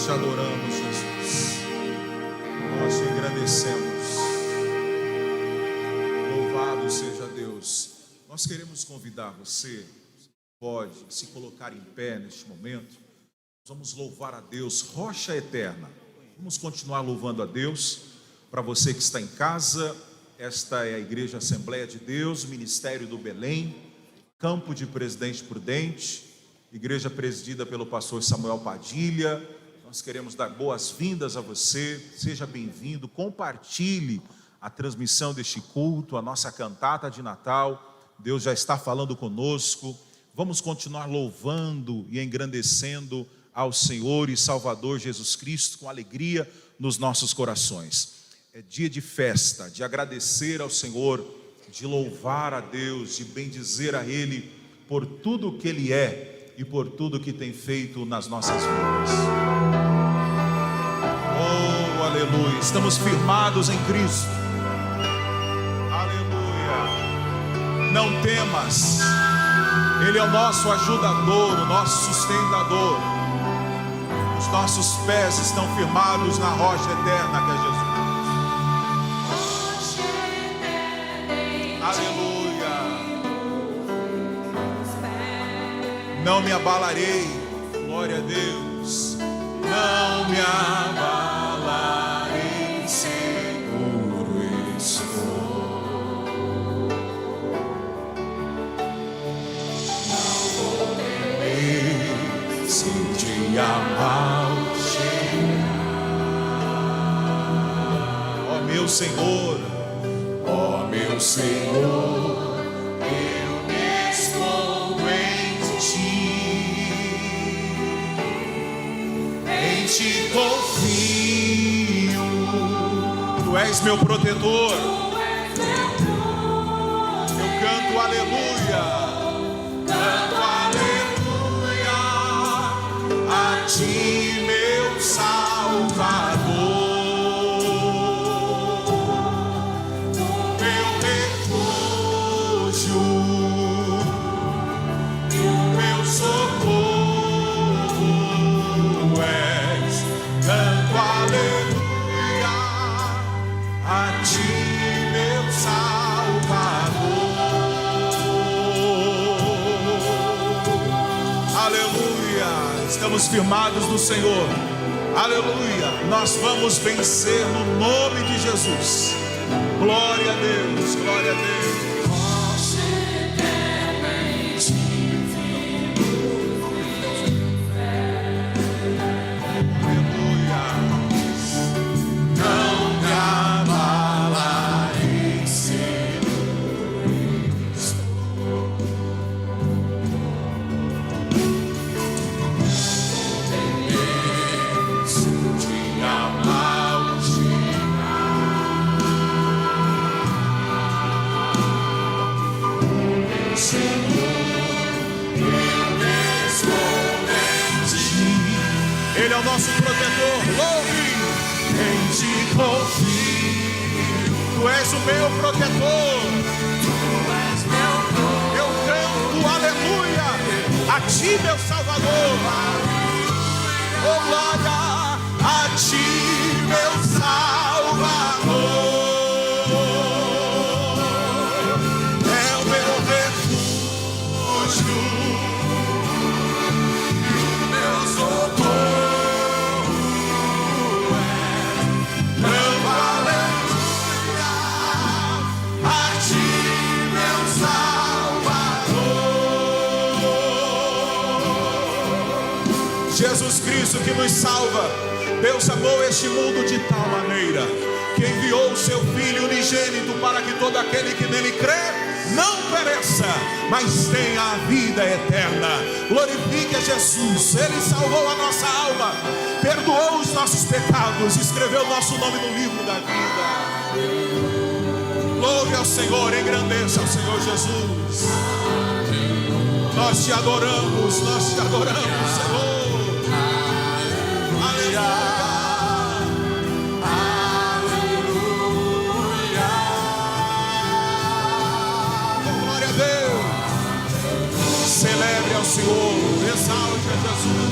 Nós te adoramos, Jesus. Nós te engrandecemos. Louvado seja Deus. Nós queremos convidar você, pode se colocar em pé neste momento. Vamos louvar a Deus, rocha eterna. Vamos continuar louvando a Deus. Para você que está em casa, esta é a Igreja Assembleia de Deus, Ministério do Belém, Campo de Presidente Prudente, igreja presidida pelo pastor Samuel Padilha. Nós queremos dar boas-vindas a você, seja bem-vindo, compartilhe a transmissão deste culto, a nossa cantata de Natal. Deus já está falando conosco. Vamos continuar louvando e engrandecendo ao Senhor e Salvador Jesus Cristo com alegria nos nossos corações. É dia de festa, de agradecer ao Senhor, de louvar a Deus, de bendizer a Ele por tudo o que Ele é e por tudo que tem feito nas nossas vidas. Oh, aleluia! Estamos firmados em Cristo. Aleluia! Não temas, Ele é o nosso ajudador, o nosso sustentador. Os nossos pés estão firmados na rocha eterna que é Jesus. Aleluia! Não me abalarei, glória a Deus. Não me abalarei, seguro estou. Não vou temer se o dia mal chegar. Ó meu Senhor, ó meu Senhor, te confio, tu és meu protetor. Eu canto aleluia, canto aleluia a ti, meu Salvador, meu refúgio, meu socorro. Canto aleluia a ti, meu Salvador. Aleluia, estamos firmados no Senhor. Aleluia, nós vamos vencer no nome de Jesus. Glória a Deus, glória a Deus. Ele é o nosso protetor, louve, em ti confio, tu és o meu protetor, eu canto aleluia a ti, meu Salvador, oh glória a ti, meu Salvador, é o meu refúgio, meu socorro. Jesus Cristo que nos salva. Deus amou este mundo de tal maneira que enviou o seu Filho unigênito para que todo aquele que nele crê não pereça, mas tenha a vida eterna. Glorifique a Jesus. Ele salvou a nossa alma, perdoou os nossos pecados, escreveu nosso nome no livro da vida. Louve ao Senhor, engrandeça ao Senhor Jesus. Nós te adoramos, Senhor. Aleluia. Glória a Deus. Celebre ao Senhor, exalte a Jesus.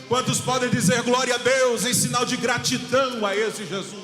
Quantos podem dizer glória a Deus em sinal de gratidão a esse Jesus?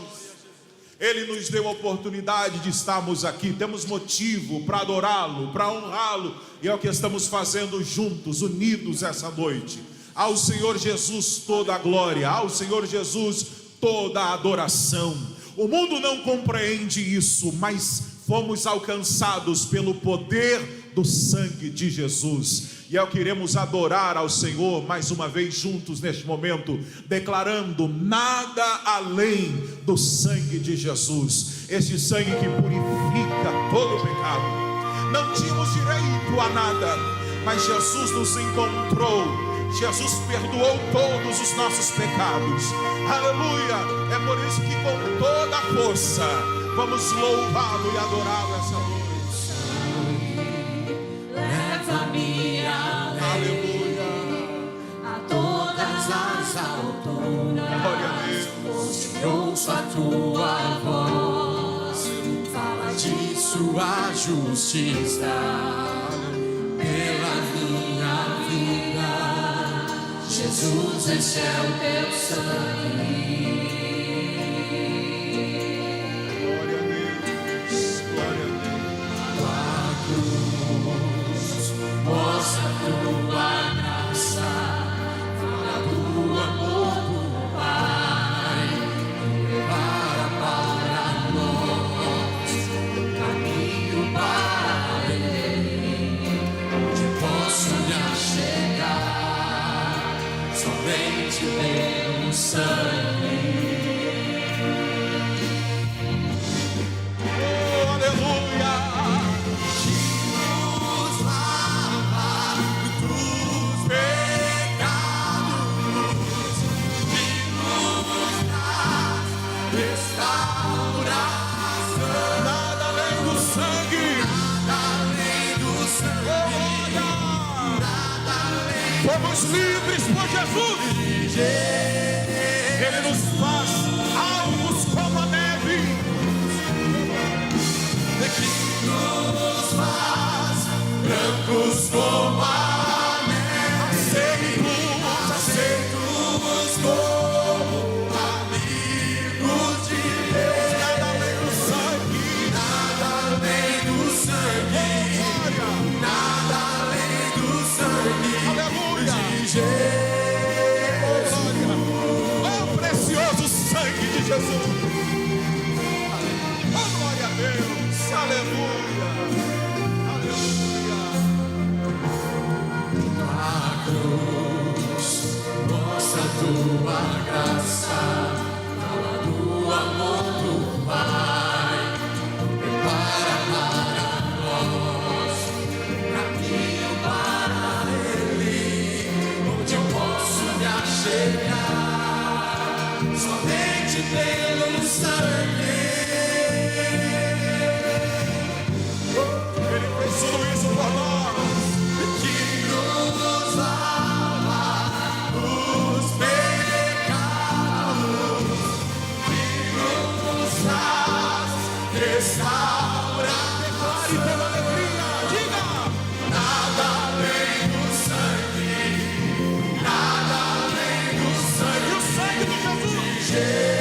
Ele nos deu a oportunidade de estarmos aqui, temos motivo para adorá-lo, para honrá-lo, e é o que estamos fazendo juntos, unidos essa noite. Ao Senhor Jesus toda a glória, ao Senhor Jesus toda a adoração. O mundo não compreende isso, mas fomos alcançados pelo poder do sangue de Jesus. E é o que iremos adorar ao Senhor mais uma vez juntos neste momento, declarando nada além do sangue de Jesus. Este sangue que purifica todo o pecado. Não tínhamos direito a nada, mas Jesus nos encontrou. Jesus perdoou todos os nossos pecados. Aleluia! É por isso que com toda a força vamos louvá-lo e adorá-lo essa noite. Leva-me Aleluia! a todas as alturas. Glória a Deus. Ouço a tua voz, fala de sua justiça pela minha vida. Jesus, esse é o teu sangue. Glória a Deus. Glória a Deus. Tua cruz mostra a tua graça, fala do amor do Pai, para nós o caminho para Ele, onde posso me achegar, somente pelo sangue. Oh, aleluia! Nos lava dos pecados e nos dá restauração. Nada além do sangue. Nada além do sangue, nada além Fomos livres por Jesus. de Ele nos faz alvos como a neve. que nos faz brancos como a neve, aceitos como amigos de Deus. Nada além do sangue. Nada além do sangue, Glória. nada além do sangue Aleluia. de Jesus. Oh, precioso sangue de Jesus. Oh, glória a Deus. Aleluia. Aleluia. A cruz mostra a tua graça, fala do amor do Pai, prepara para nós caminho para Ele, onde eu posso restaura. Declare pela alegria, diga: Nada além do sangue, nada além do sangue. E o sangue de Jesus.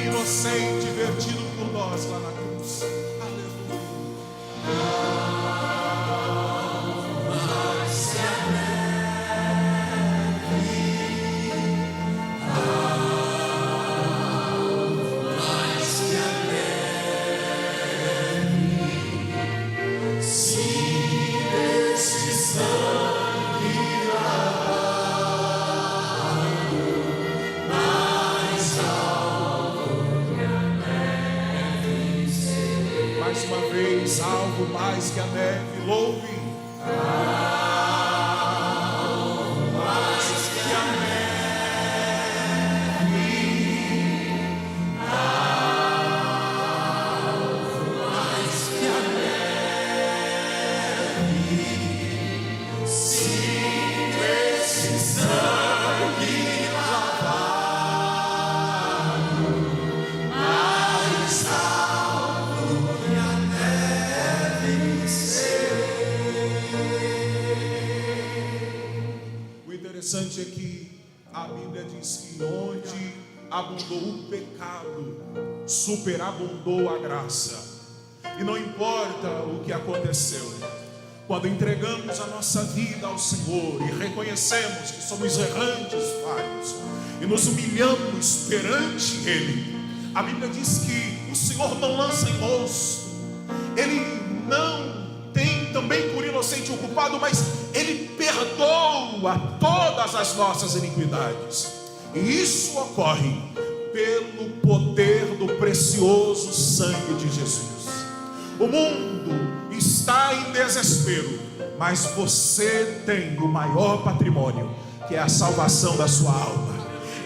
Inocente, vertido por nós lá na cruz. Aleluia. Mais uma vez, algo mais que a neve, louve. Algo mais que a neve, algo mais que a neve, sim, esse sangue lavado, mais algo. O interessante é que a Bíblia diz que onde abundou o pecado, superabundou a graça. E não importa o que aconteceu, quando entregamos a nossa vida ao Senhor e reconhecemos que somos errantes, falhos, e nos humilhamos perante Ele, a Bíblia diz que o Senhor não lança em rosto, Ele não tem também por inocente o culpado, mas Ele perdoa todas as nossas iniquidades. E isso ocorre pelo poder do precioso sangue de Jesus. O mundo está em desespero, mas você tem o maior patrimônio, que é a salvação da sua alma.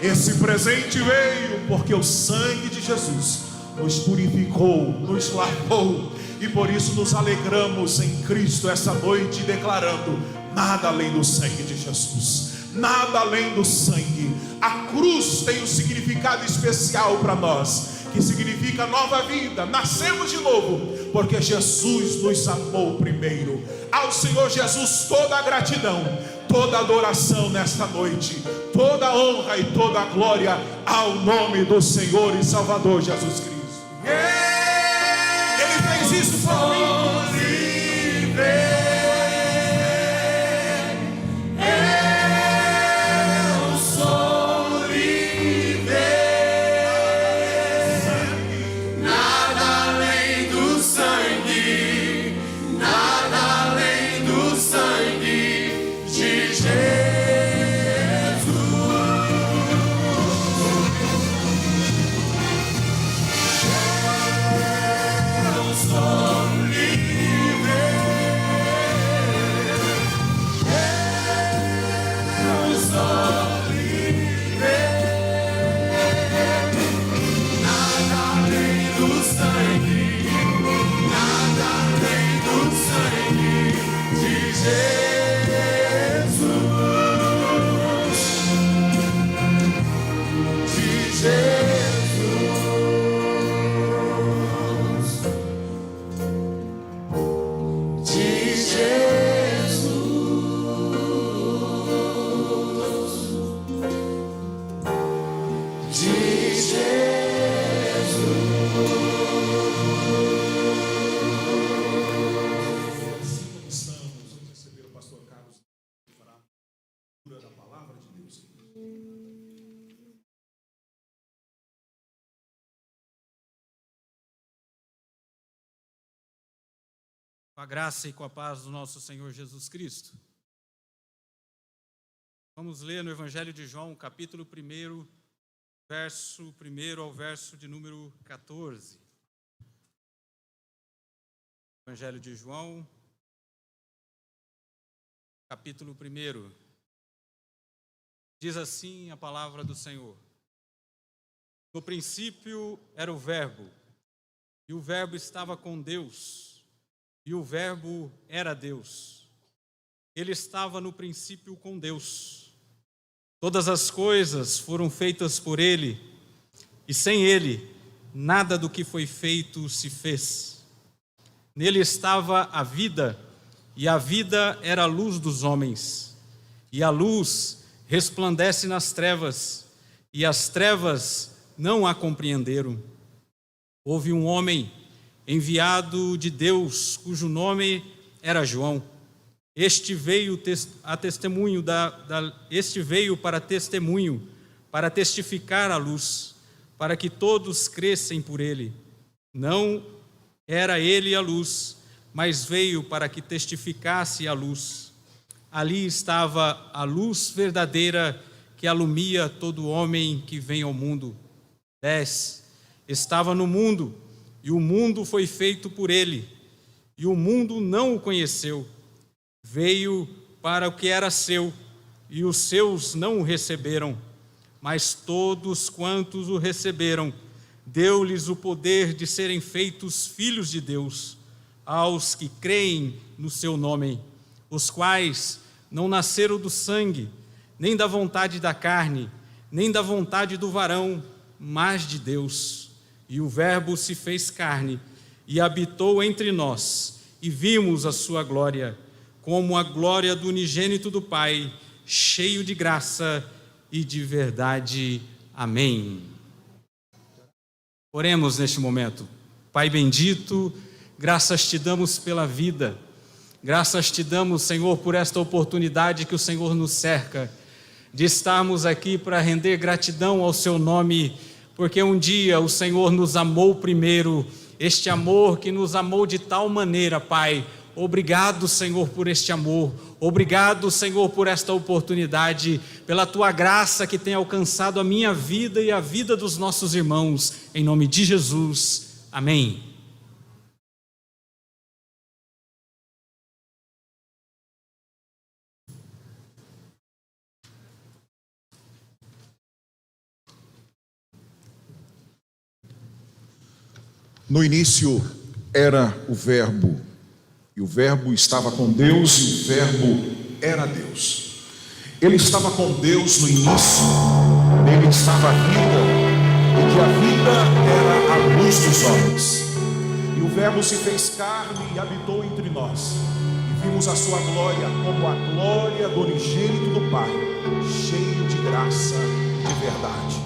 Esse presente veio porque o sangue de Jesus nos purificou, nos lavou, e por isso nos alegramos em Cristo essa noite, declarando: nada além do sangue de Jesus, nada além do sangue. A cruz tem um significado especial para nós, que significa nova vida. Nascemos de novo, porque Jesus nos amou primeiro. Ao Senhor Jesus toda a gratidão, toda a adoração nesta noite, toda a honra e toda a glória ao nome do Senhor e Salvador Jesus Cristo. Ele fez isso por mim. Com a graça e com a paz do nosso Senhor Jesus Cristo. Vamos ler no Evangelho de João, capítulo 1, verso 1 ao verso de número 14. Evangelho de João, capítulo 1. Diz assim a palavra do Senhor: No princípio era o Verbo, e o Verbo estava com Deus, e o Verbo era Deus. Ele estava no princípio com Deus. Todas as coisas foram feitas por Ele, e sem Ele, nada do que foi feito se fez. Nele estava a vida, e a vida era a luz dos homens. E a luz resplandece nas trevas, e as trevas não a compreenderam. Houve um homem enviado de Deus, cujo nome era João. Este veio para testemunho, para testificar a luz, para que todos crescem por ele. Não era ele a luz, mas veio para que testificasse a luz. Ali estava a luz verdadeira que alumia todo homem que vem ao mundo. 10. Estava no mundo, e o mundo foi feito por ele, e o mundo não o conheceu. Veio para o que era seu, e os seus não o receberam. Mas todos quantos o receberam, deu-lhes o poder de serem feitos filhos de Deus, aos que creem no seu nome, os quais não nasceram do sangue, nem da vontade da carne, nem da vontade do varão, mas de Deus. E o Verbo se fez carne e habitou entre nós, e vimos a sua glória, como a glória do unigênito do Pai, cheio de graça e de verdade. Amém. Oremos neste momento. Pai bendito, graças te damos pela vida, graças te damos, Senhor, por esta oportunidade que o Senhor nos cerca, de estarmos aqui para render gratidão ao seu nome, porque um dia o Senhor nos amou primeiro, este amor que nos amou de tal maneira, Pai. Obrigado, Senhor, por este amor. Obrigado, Senhor, por esta oportunidade, pela tua graça que tem alcançado a minha vida e a vida dos nossos irmãos. Em nome de Jesus. Amém. No início era o Verbo, e o Verbo estava com Deus, e o Verbo era Deus. Ele estava com Deus no início, nele estava a vida, e que a vida era a luz dos homens. E o Verbo se fez carne e habitou entre nós, e vimos a sua glória como a glória do unigênito do Pai, cheio de graça e de verdade.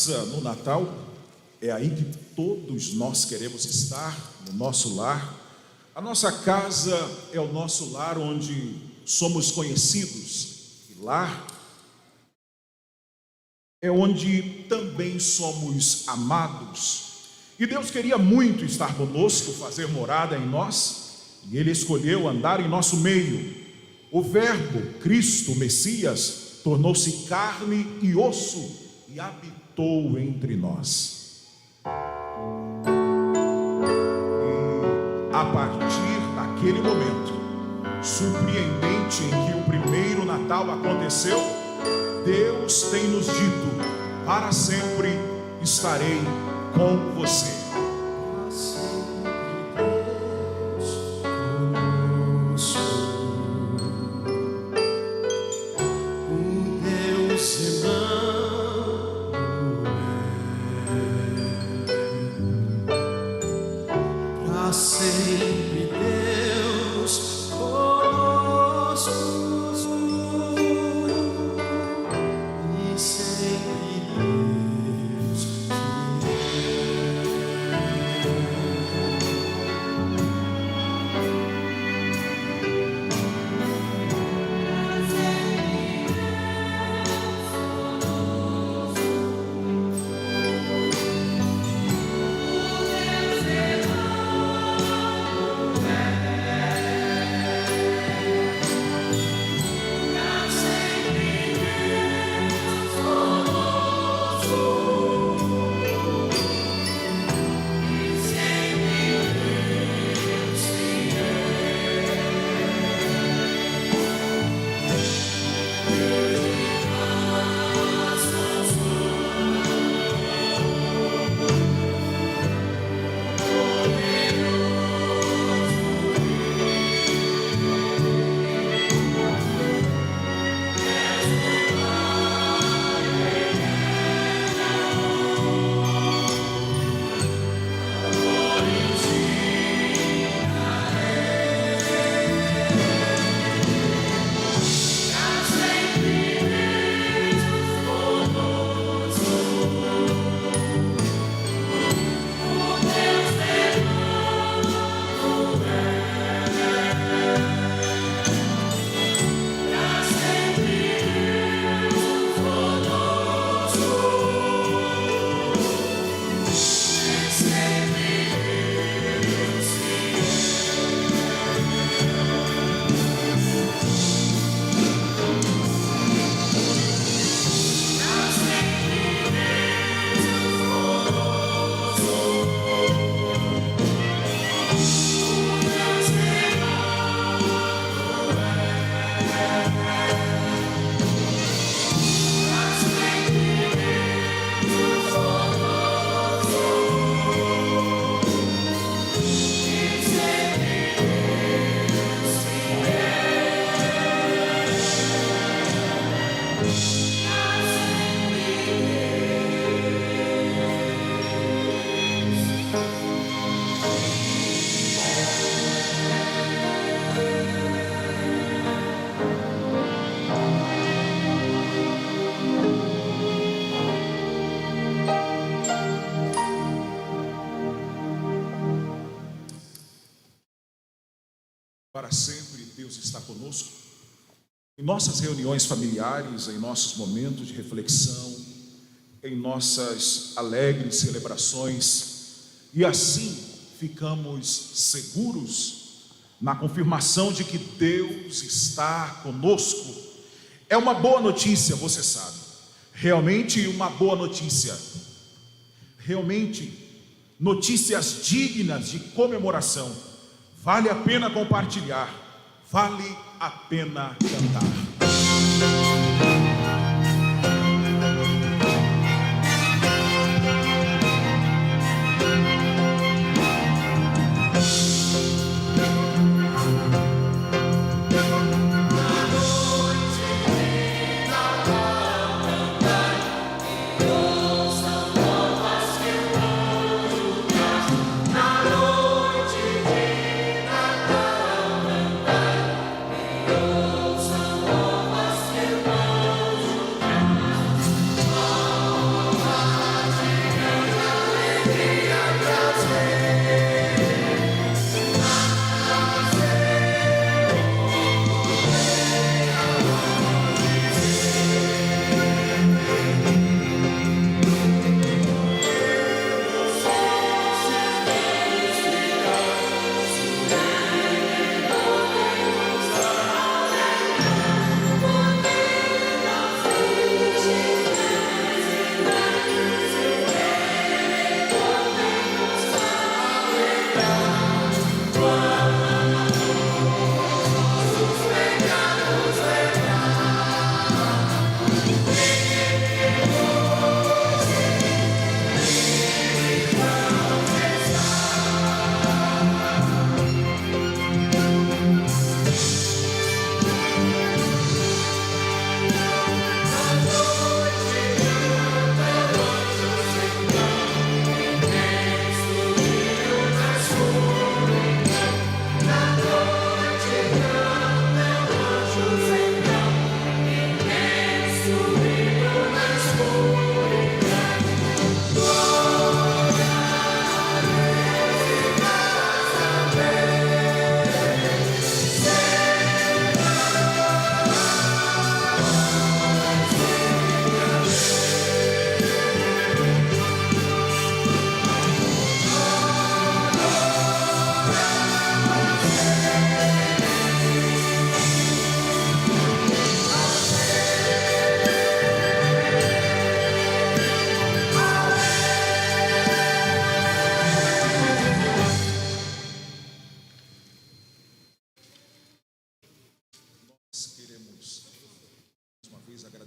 casa no Natal é aí que todos nós queremos estar, no nosso lar. A nossa casa é o nosso lar onde somos conhecidos. E lar é onde também somos amados. E Deus queria muito estar conosco, fazer morada em nós, e Ele escolheu andar em nosso meio. O Verbo, Cristo, Messias, tornou-se carne e osso e habitou entre nós. E a partir daquele momento surpreendente em que o primeiro Natal aconteceu, Deus tem nos dito: para sempre estarei com você. Para sempre Deus conosco, o Deus Emanuel. Para sempre Deus conosco, e sempre Deus Para sempre Deus está conosco, em nossas reuniões familiares, em nossos momentos de reflexão, em nossas alegres celebrações, e assim ficamos seguros na confirmação de que Deus está conosco. É uma boa notícia, você sabe, realmente uma boa notícia, realmente notícias dignas de comemoração. Vale a pena compartilhar, vale a pena cantar. Ouçam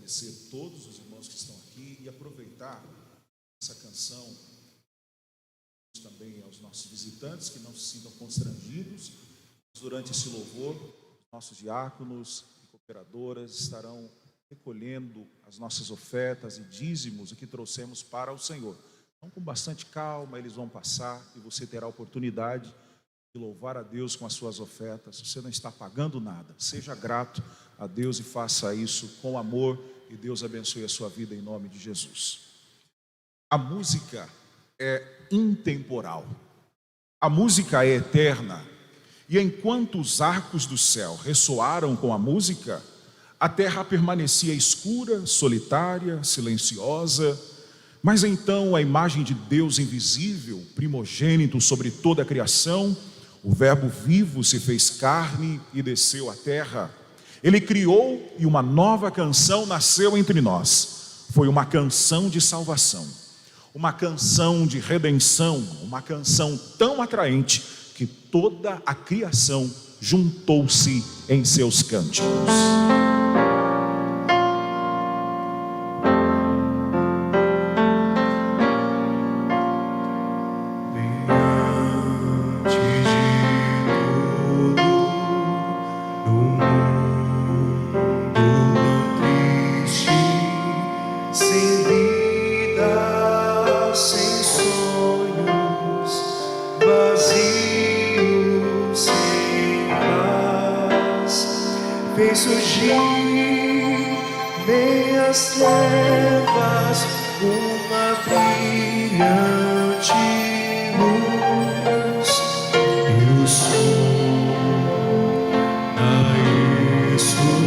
agradecer a todos os irmãos que estão aqui e aproveitar essa canção também aos nossos visitantes, que não se sintam constrangidos. Durante esse louvor, nossos diáconos e cooperadoras estarão recolhendo as nossas ofertas e dízimos que trouxemos para o Senhor. Então, com bastante calma, eles vão passar e você terá a oportunidade de louvar a Deus com as suas ofertas. Você não está pagando nada. Seja grato a Deus e faça isso com amor, e Deus abençoe a sua vida em nome de Jesus. A música é intemporal. A música é eterna. E enquanto os arcos do céu ressoaram com a música, a terra permanecia escura, solitária, silenciosa. Mas então a imagem de Deus invisível, primogênito sobre toda a criação, o Verbo vivo se fez carne e desceu à terra. Ele criou e uma nova canção nasceu entre nós. Foi uma canção de salvação, uma canção de redenção, uma canção tão atraente que toda a criação juntou-se em seus cânticos. Fez surgir meias trevas uma brilhante luz e o sol na escuridão.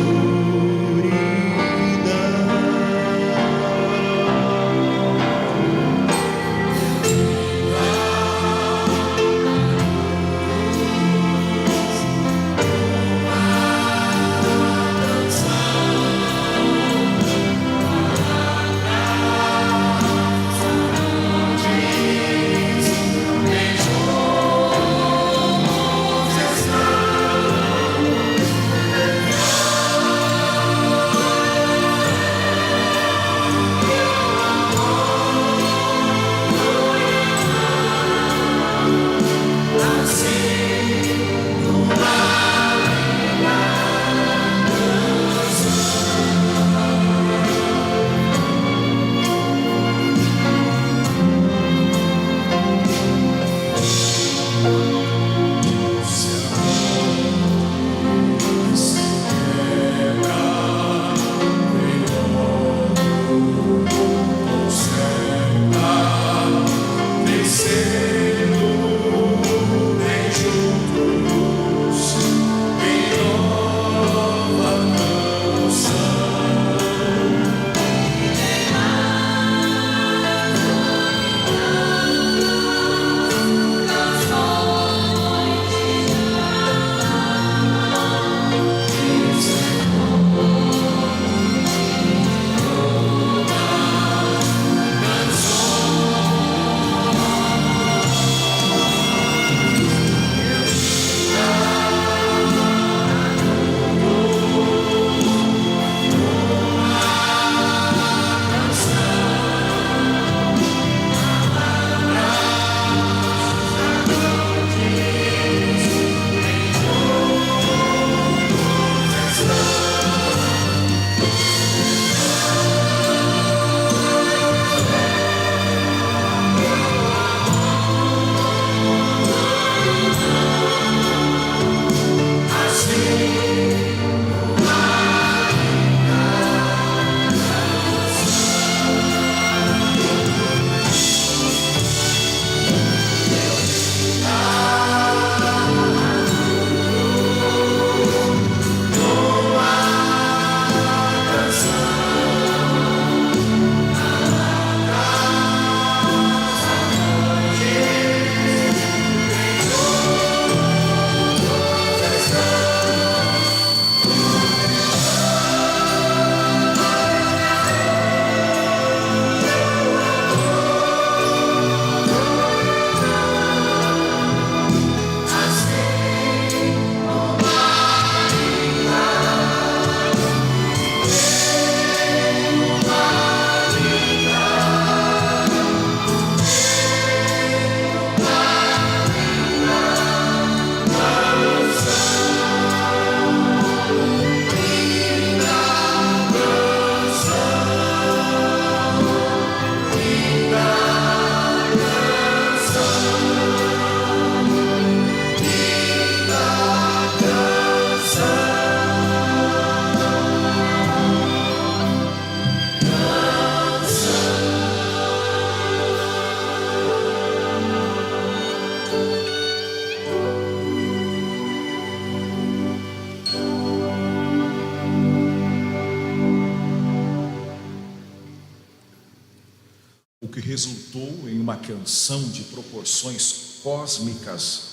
resultou em uma canção de proporções cósmicas,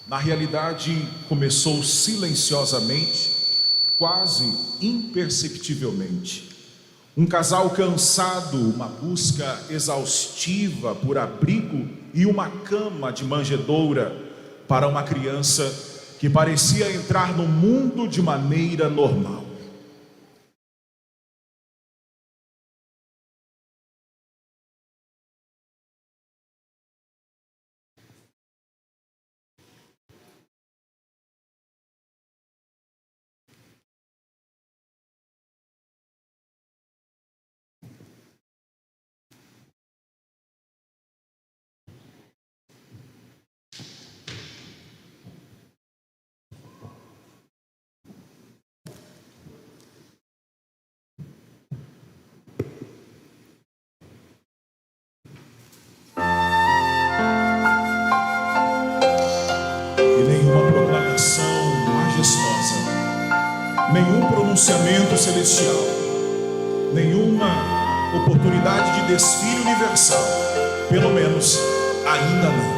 na realidade começou silenciosamente, quase imperceptivelmente. Um casal cansado, uma busca exaustiva por abrigo e uma cama de manjedoura para uma criança que parecia entrar no mundo de maneira normal. Nenhum pronunciamento celestial, nenhuma oportunidade de desfile universal, pelo menos ainda não.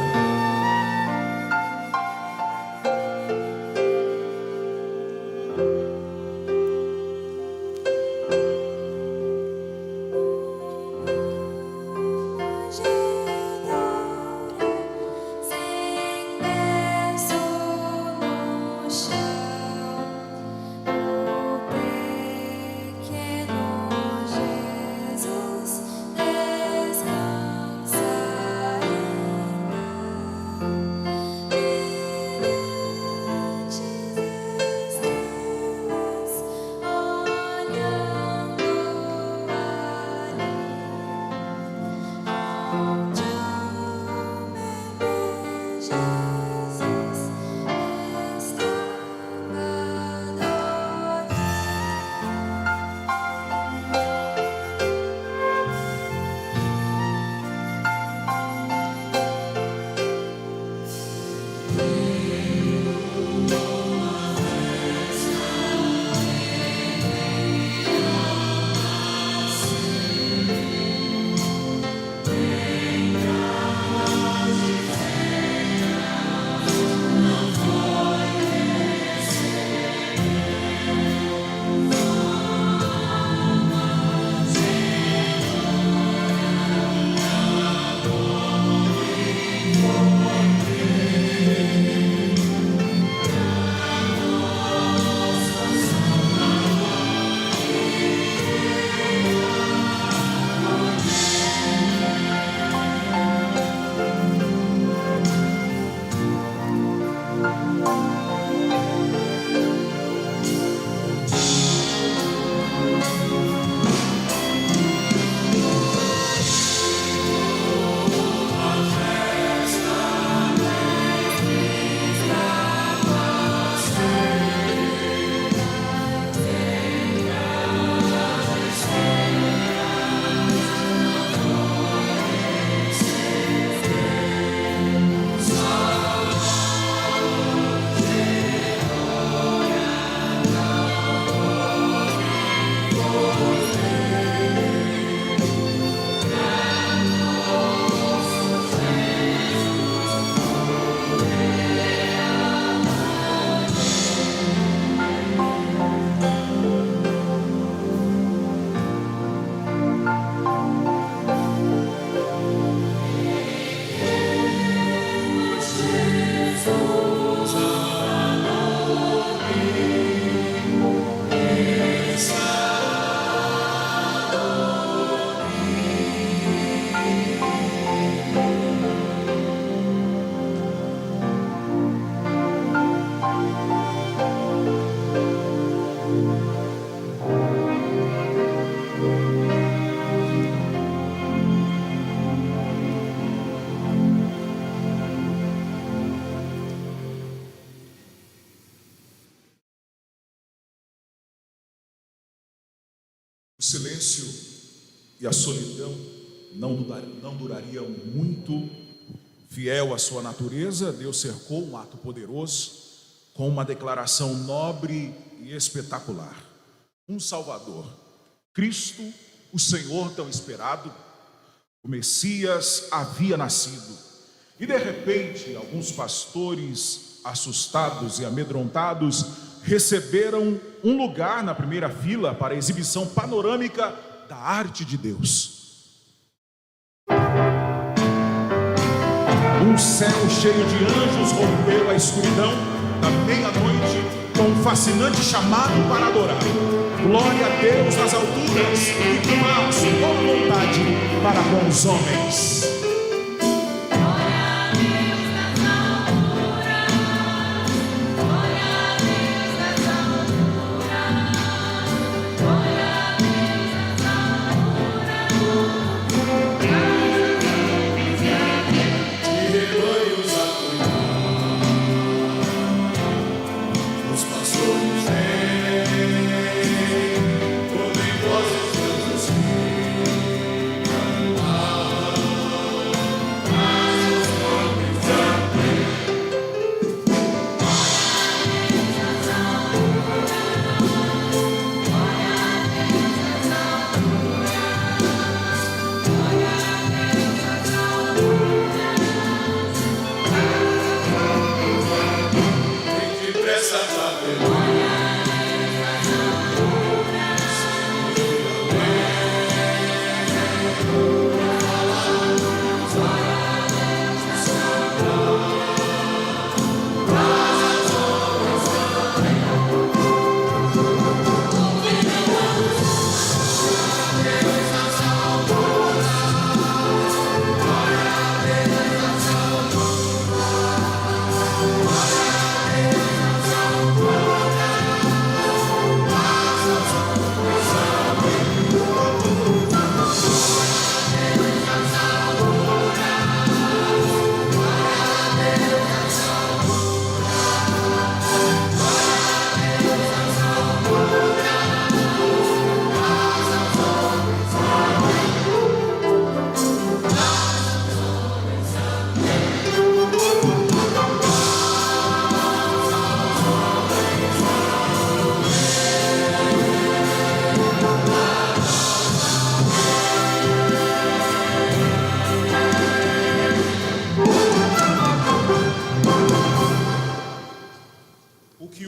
O silêncio e a solidão não durariam muito. Fiel à sua natureza, Deus cercou um ato poderoso com uma declaração nobre e espetacular. Um Salvador, Cristo, o Senhor tão esperado, O Messias havia nascido. E de repente, alguns pastores, assustados e amedrontados, receberam um lugar na primeira fila para a exibição panorâmica da arte de Deus. Um céu cheio de anjos rompeu a escuridão da meia-noite com um fascinante chamado para adorar. Glória a Deus nas alturas e paz, boa vontade para com os homens.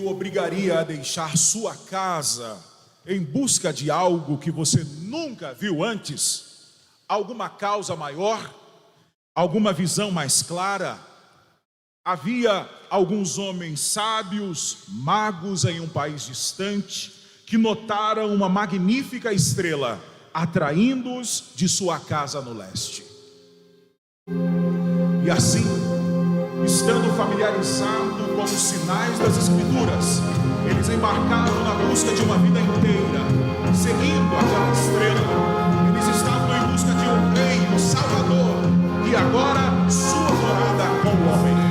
Obrigaria a deixar sua casa em busca de algo que você nunca viu antes? Alguma causa maior? Alguma visão mais clara? Havia alguns homens sábios, magos em um país distante, que notaram uma magnífica estrela atraindo-os de sua casa no leste. E assim, estando familiarizados com os sinais das Escrituras, eles embarcaram na busca de uma vida inteira, seguindo aquela estrela. Eles estavam em busca de um rei, um salvador, e agora sua morada com o homem.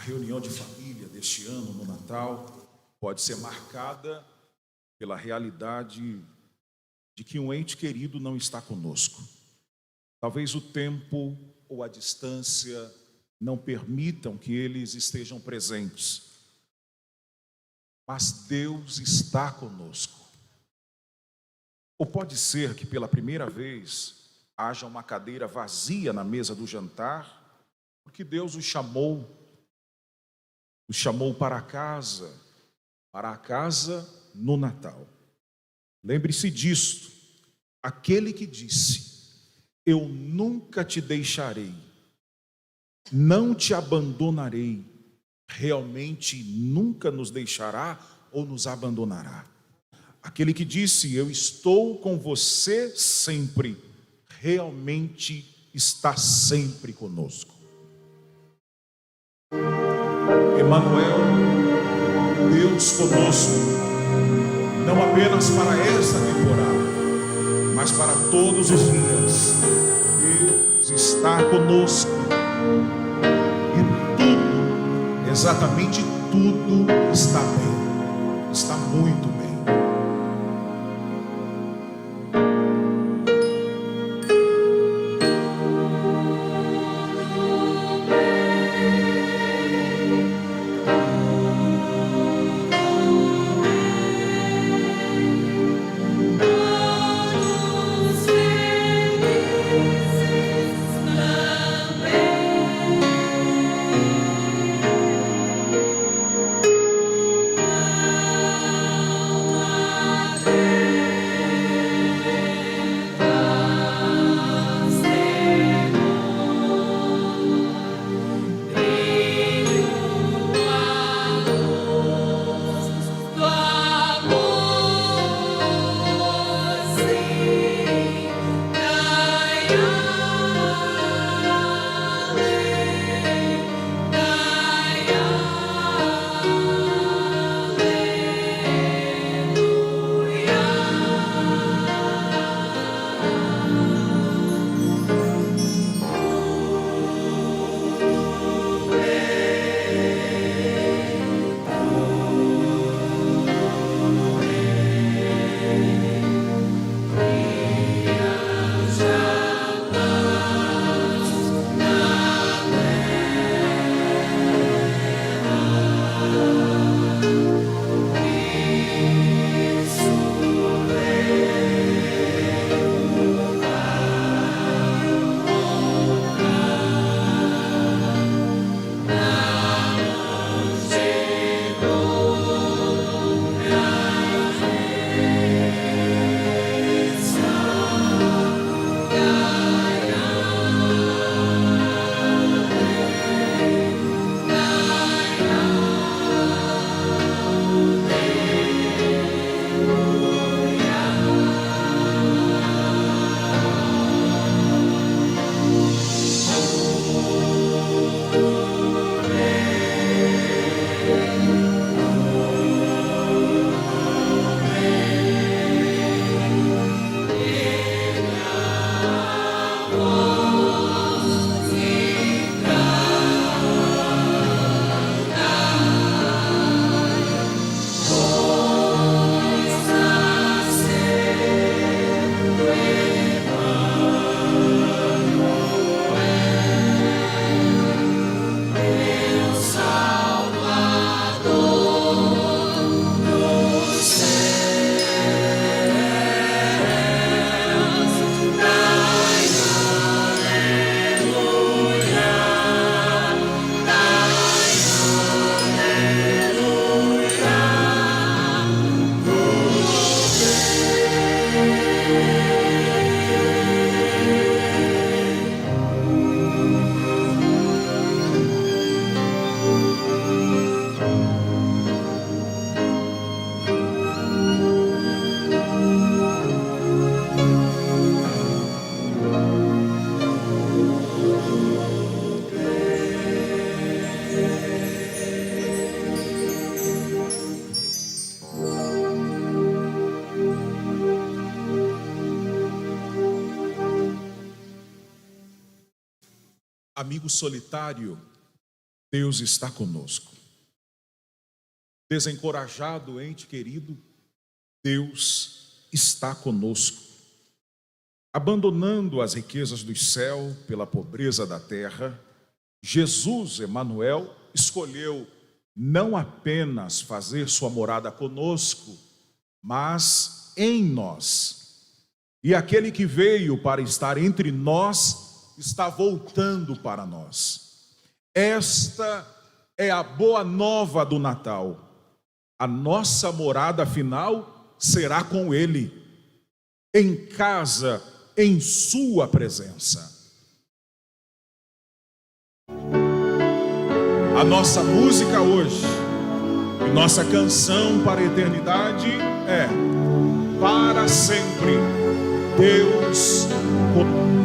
A reunião de família deste ano no Natal pode ser marcada pela realidade de que um ente querido não está conosco. Talvez o tempo ou a distância não permitam que eles estejam presentes. Mas Deus está conosco. Ou pode ser que pela primeira vez haja uma cadeira vazia na mesa do jantar, porque Deus os chamou para a casa no Natal. Lembre-se disto, aquele que disse: eu nunca te deixarei, não te abandonarei, realmente nunca nos deixará ou nos abandonará. Aquele que disse: eu estou com você sempre, realmente está sempre conosco. Emanuel, Deus conosco, não apenas para esta temporada, mas para todos os dias. Deus está conosco e tudo, exatamente tudo está bem, está muito bem. amigo solitário, Deus está conosco. Desencorajado, ente querido, Deus está conosco. Abandonando as riquezas do céu pela pobreza da terra, Jesus, Emanuel, escolheu não apenas fazer sua morada conosco, mas em nós. E aquele que veio para estar entre nós, está voltando para nós. Esta é a boa nova do Natal. A nossa morada final será com Ele, em casa, em sua presença. A nossa música hoje, e nossa canção para a eternidade é: para sempre, Deus conosco.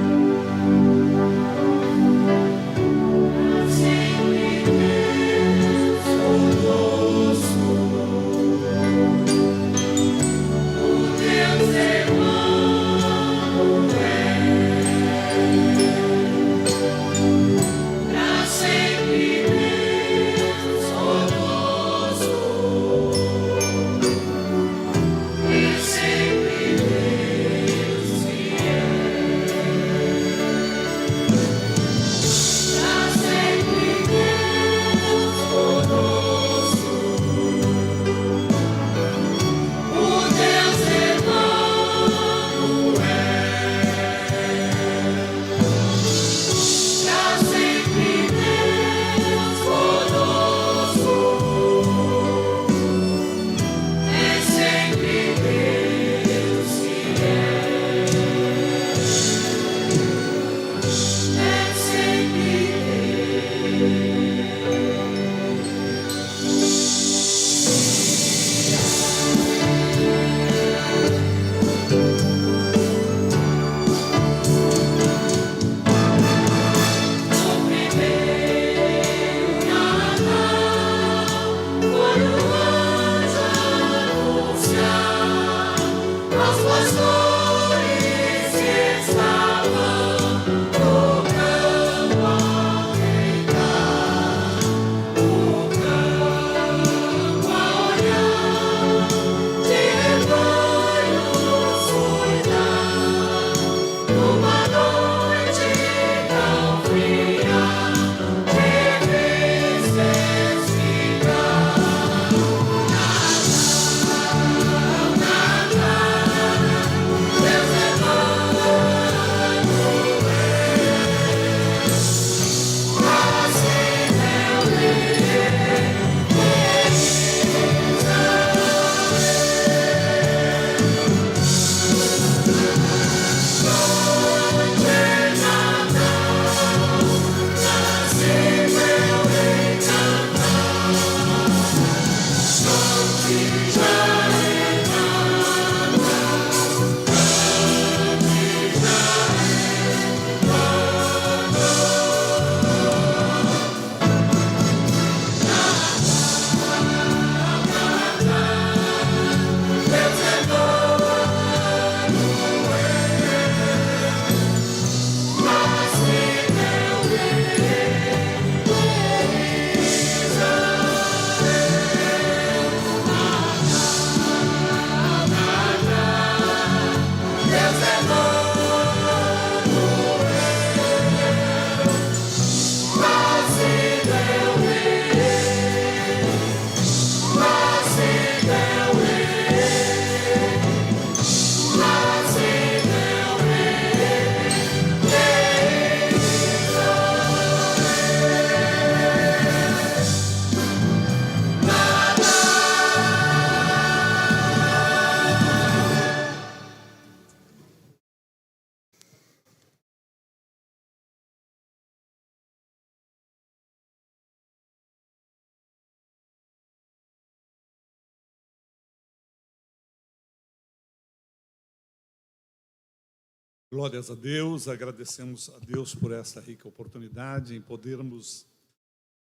Glórias a Deus, agradecemos a Deus por esta rica oportunidade em podermos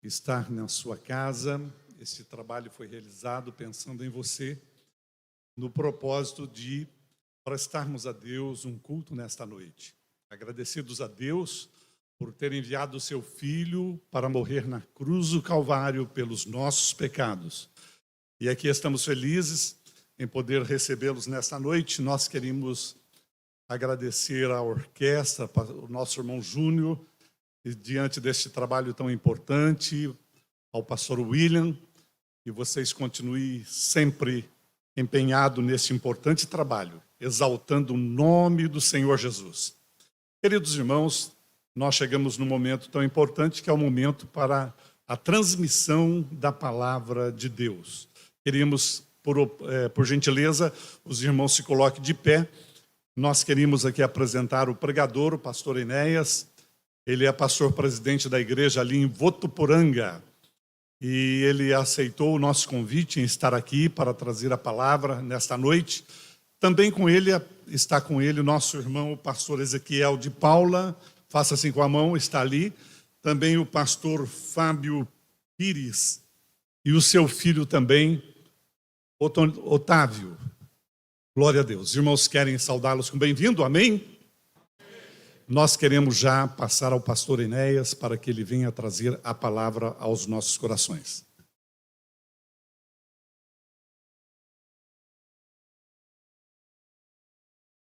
estar na sua casa. Este trabalho foi realizado pensando em você, no propósito de prestarmos a Deus um culto nesta noite. Agradecidos a Deus por ter enviado o seu Filho para morrer na cruz do Calvário pelos nossos pecados. E aqui estamos felizes em poder recebê-los nesta noite. Nós queremos agradecer à orquestra, o nosso irmão Júnior, e diante deste trabalho tão importante, ao pastor William, que vocês continuem sempre empenhados nesse importante trabalho, exaltando o nome do Senhor Jesus. Queridos irmãos, nós chegamos num momento tão importante que é o momento para a transmissão da palavra de Deus. Queríamos, por gentileza, os irmãos se coloquem de pé. Nós queríamos aqui apresentar o pregador, o pastor Enéas. Ele é pastor presidente da igreja ali em Votuporanga. E ele aceitou o nosso convite em estar aqui para trazer a palavra nesta noite. Também está com ele o nosso irmão, o pastor Ezequiel de Paula. Faça assim com a mão, está ali. Também o pastor Fábio Pires. E o seu filho também, Otávio. Glória a Deus. Os irmãos querem saudá-los com bem-vindo, amém? Nós queremos já passar ao pastor Enéas para que ele venha trazer a palavra aos nossos corações.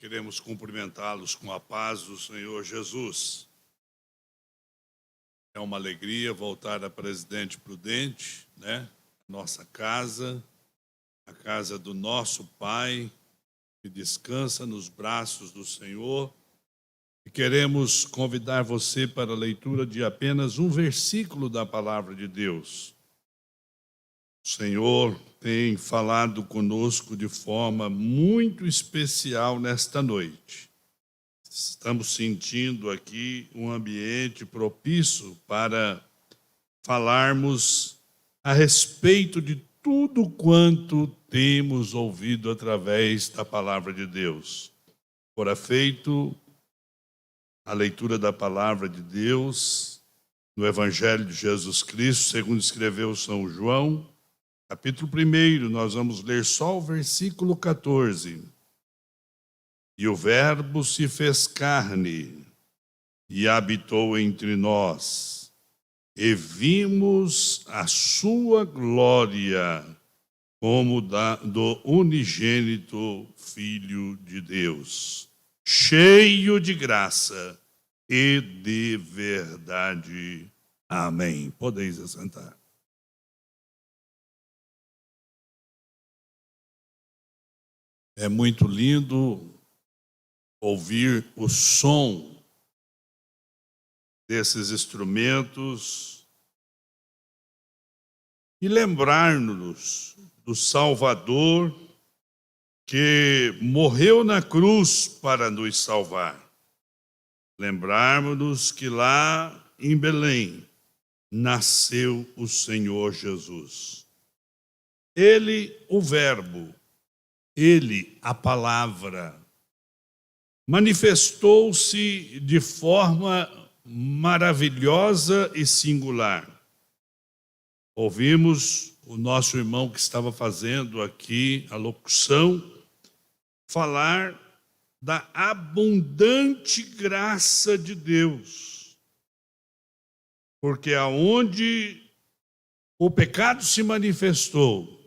Queremos cumprimentá-los com a paz do Senhor Jesus. É uma alegria voltar a Presidente Prudente, né? Nossa casa, a casa do nosso Pai, que descansa nos braços do Senhor. E queremos convidar você para a leitura de apenas um versículo da palavra de Deus. O Senhor tem falado conosco de forma muito especial nesta noite. Estamos sentindo aqui um ambiente propício para falarmos a respeito de tudo quanto temos ouvido através da palavra de Deus. Fora feito a leitura da palavra de Deus no Evangelho de Jesus Cristo, segundo escreveu São João, capítulo 1, nós vamos ler só o versículo 14. E o Verbo se fez carne e habitou entre nós, e vimos a sua glória como do unigênito Filho de Deus, cheio de graça e de verdade. Amém. Podeis assentar. É muito lindo ouvir o som desses instrumentos e lembrar-nos do Salvador que morreu na cruz para nos salvar. Lembrarmos-nos que lá em Belém nasceu o Senhor Jesus. Ele, o Verbo, ele, a palavra, manifestou-se de forma maravilhosa e singular. Ouvimos o nosso irmão que estava fazendo aqui a locução falar da abundante graça de Deus. Porque aonde o pecado se manifestou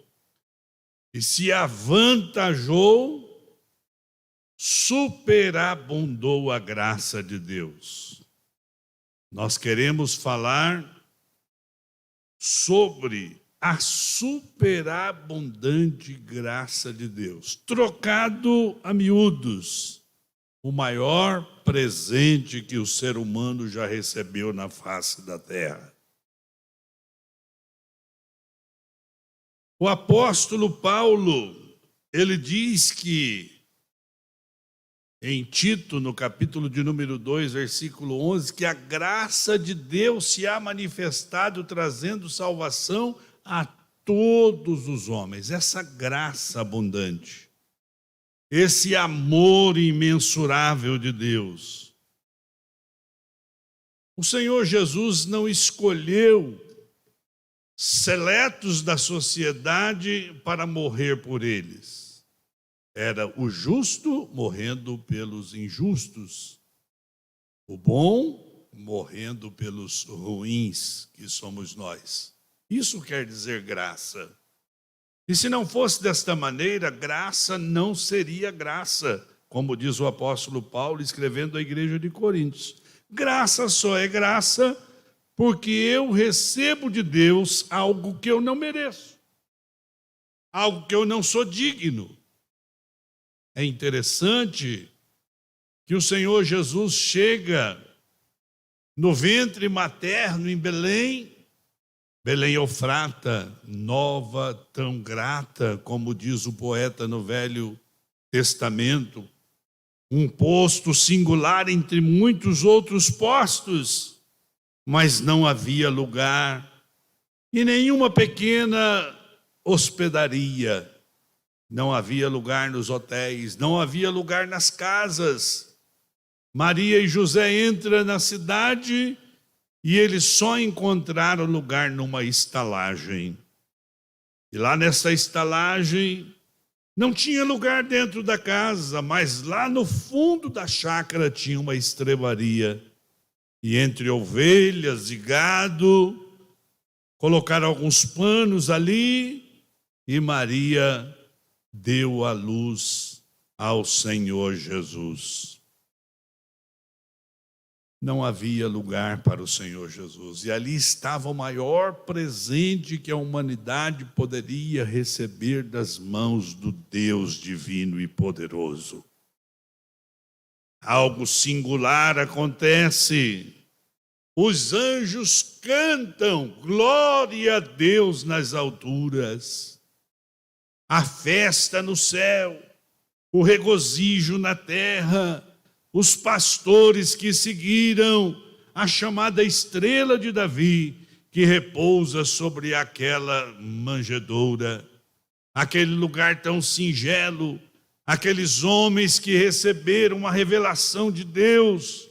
e se avantajou, superabundou a graça de Deus. Nós queremos falar sobre a superabundante graça de Deus, trocado a miúdos, o maior presente que o ser humano já recebeu na face da terra. O apóstolo Paulo, ele diz que, em Tito, no capítulo de número 2, versículo 11, que a graça de Deus se há manifestado trazendo salvação a todos os homens. Essa graça abundante, esse amor imensurável de Deus. O Senhor Jesus não escolheu seletos da sociedade para morrer por eles. Era o justo morrendo pelos injustos, o bom morrendo pelos ruins que somos nós. Isso quer dizer graça. E se não fosse desta maneira, graça não seria graça, como diz o apóstolo Paulo escrevendo à igreja de Coríntios. Graça só é graça porque eu recebo de Deus algo que eu não mereço, algo que eu não sou digno. É interessante que o Senhor Jesus chega no ventre materno em Belém, Belém Eufrata, nova, tão grata, como diz o poeta no Velho Testamento, um posto singular entre muitos outros postos, mas não havia lugar em nenhuma pequena hospedaria, não havia lugar nos hotéis, não havia lugar nas casas. Maria e José entram na cidade e eles só encontraram lugar numa estalagem. E lá nessa estalagem não tinha lugar dentro da casa, mas lá no fundo da chácara tinha uma estrebaria. E entre ovelhas e gado, colocaram alguns panos ali e Maria deu à luz ao Senhor Jesus. Não havia lugar para o Senhor Jesus. E ali estava o maior presente que a humanidade poderia receber das mãos do Deus divino e poderoso. Algo singular acontece. Os anjos cantam glória a Deus nas alturas. A festa no céu, o regozijo na terra. Os pastores que seguiram a chamada estrela de Davi, que repousa sobre aquela manjedoura, aquele lugar tão singelo, aqueles homens que receberam uma revelação de Deus,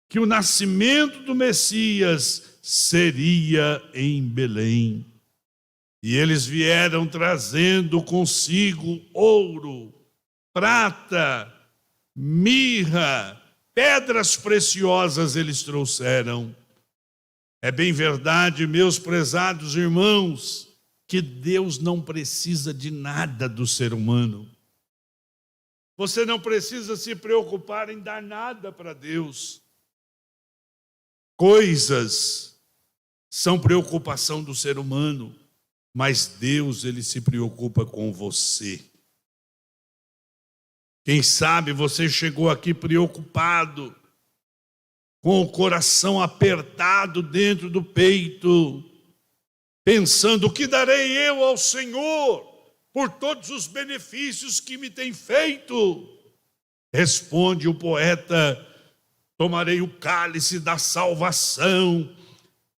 que o nascimento do Messias seria em Belém. E eles vieram trazendo consigo ouro, prata, mirra, pedras preciosas eles trouxeram. É bem verdade, meus prezados irmãos, que Deus não precisa de nada do ser humano. Você não precisa se preocupar em dar nada para Deus. Coisas são preocupação do ser humano, mas Deus, ele se preocupa com você. Quem sabe você chegou aqui preocupado, com o coração apertado dentro do peito, pensando: o que darei eu ao Senhor por todos os benefícios que me tem feito? Responde o poeta: tomarei o cálice da salvação,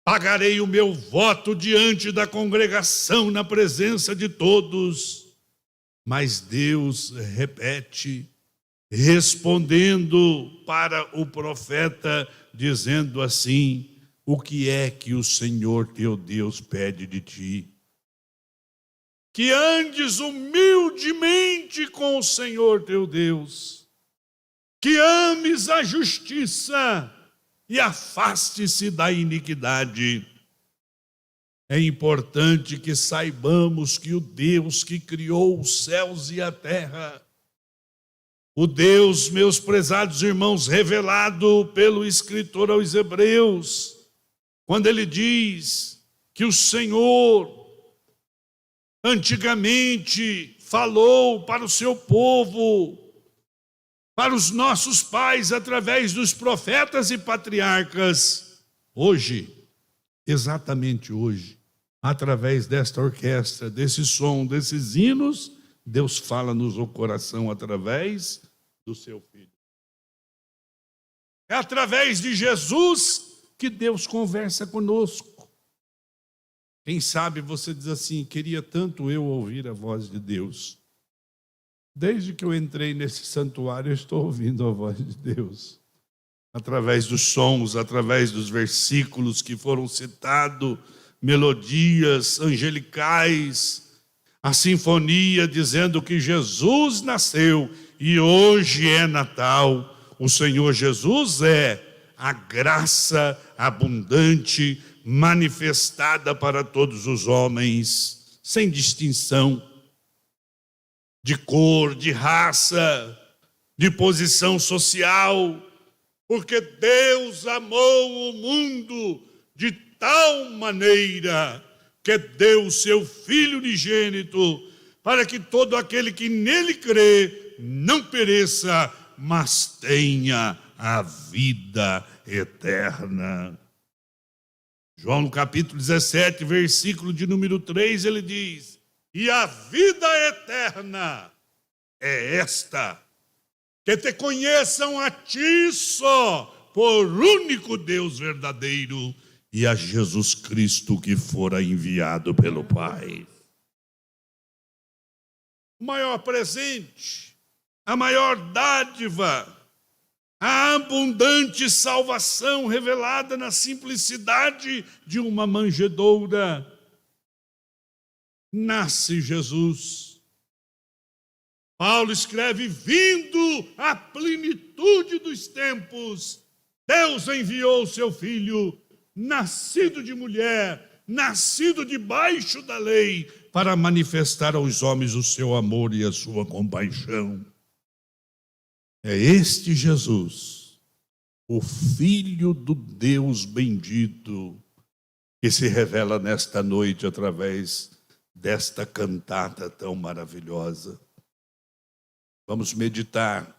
pagarei o meu voto diante da congregação na presença de todos. Mas Deus repete, respondendo para o profeta, dizendo assim: o que é que o Senhor teu Deus pede de ti? Que andes humildemente com o Senhor teu Deus, que ames a justiça e afaste-se da iniquidade. É importante que saibamos que o Deus que criou os céus e a terra, o Deus, meus prezados irmãos, revelado pelo escritor aos Hebreus, quando ele diz que o Senhor antigamente falou para o seu povo, para os nossos pais, através dos profetas e patriarcas, hoje, exatamente hoje, através desta orquestra, desse som, desses hinos, Deus fala-nos o coração através do seu Filho. É através de Jesus que Deus conversa conosco. Quem sabe você diz assim: queria tanto eu ouvir a voz de Deus. Desde que eu entrei nesse santuário, eu estou ouvindo a voz de Deus. Através dos sons, através dos versículos que foram citados, melodias angelicais, a sinfonia dizendo que Jesus nasceu e hoje é Natal. O Senhor Jesus é a graça abundante manifestada para todos os homens, sem distinção de cor, de raça, de posição social, porque Deus amou o mundo de tal maneira que deu o seu Filho unigênito, para que todo aquele que nele crê não pereça, mas tenha a vida eterna. João, no capítulo 17, versículo de número 3, ele diz: e a vida eterna é esta, que te conheçam a ti só, por único Deus verdadeiro, e a Jesus Cristo que fora enviado pelo Pai. O maior presente, a maior dádiva, a abundante salvação revelada na simplicidade de uma manjedoura. Nasce Jesus. Paulo escreve: vindo a plenitude dos tempos, Deus enviou o seu Filho, nascido de mulher, nascido debaixo da lei, para manifestar aos homens o seu amor e a sua compaixão. É este Jesus, o Filho do Deus bendito, que se revela nesta noite através desta cantata tão maravilhosa. Vamos meditar.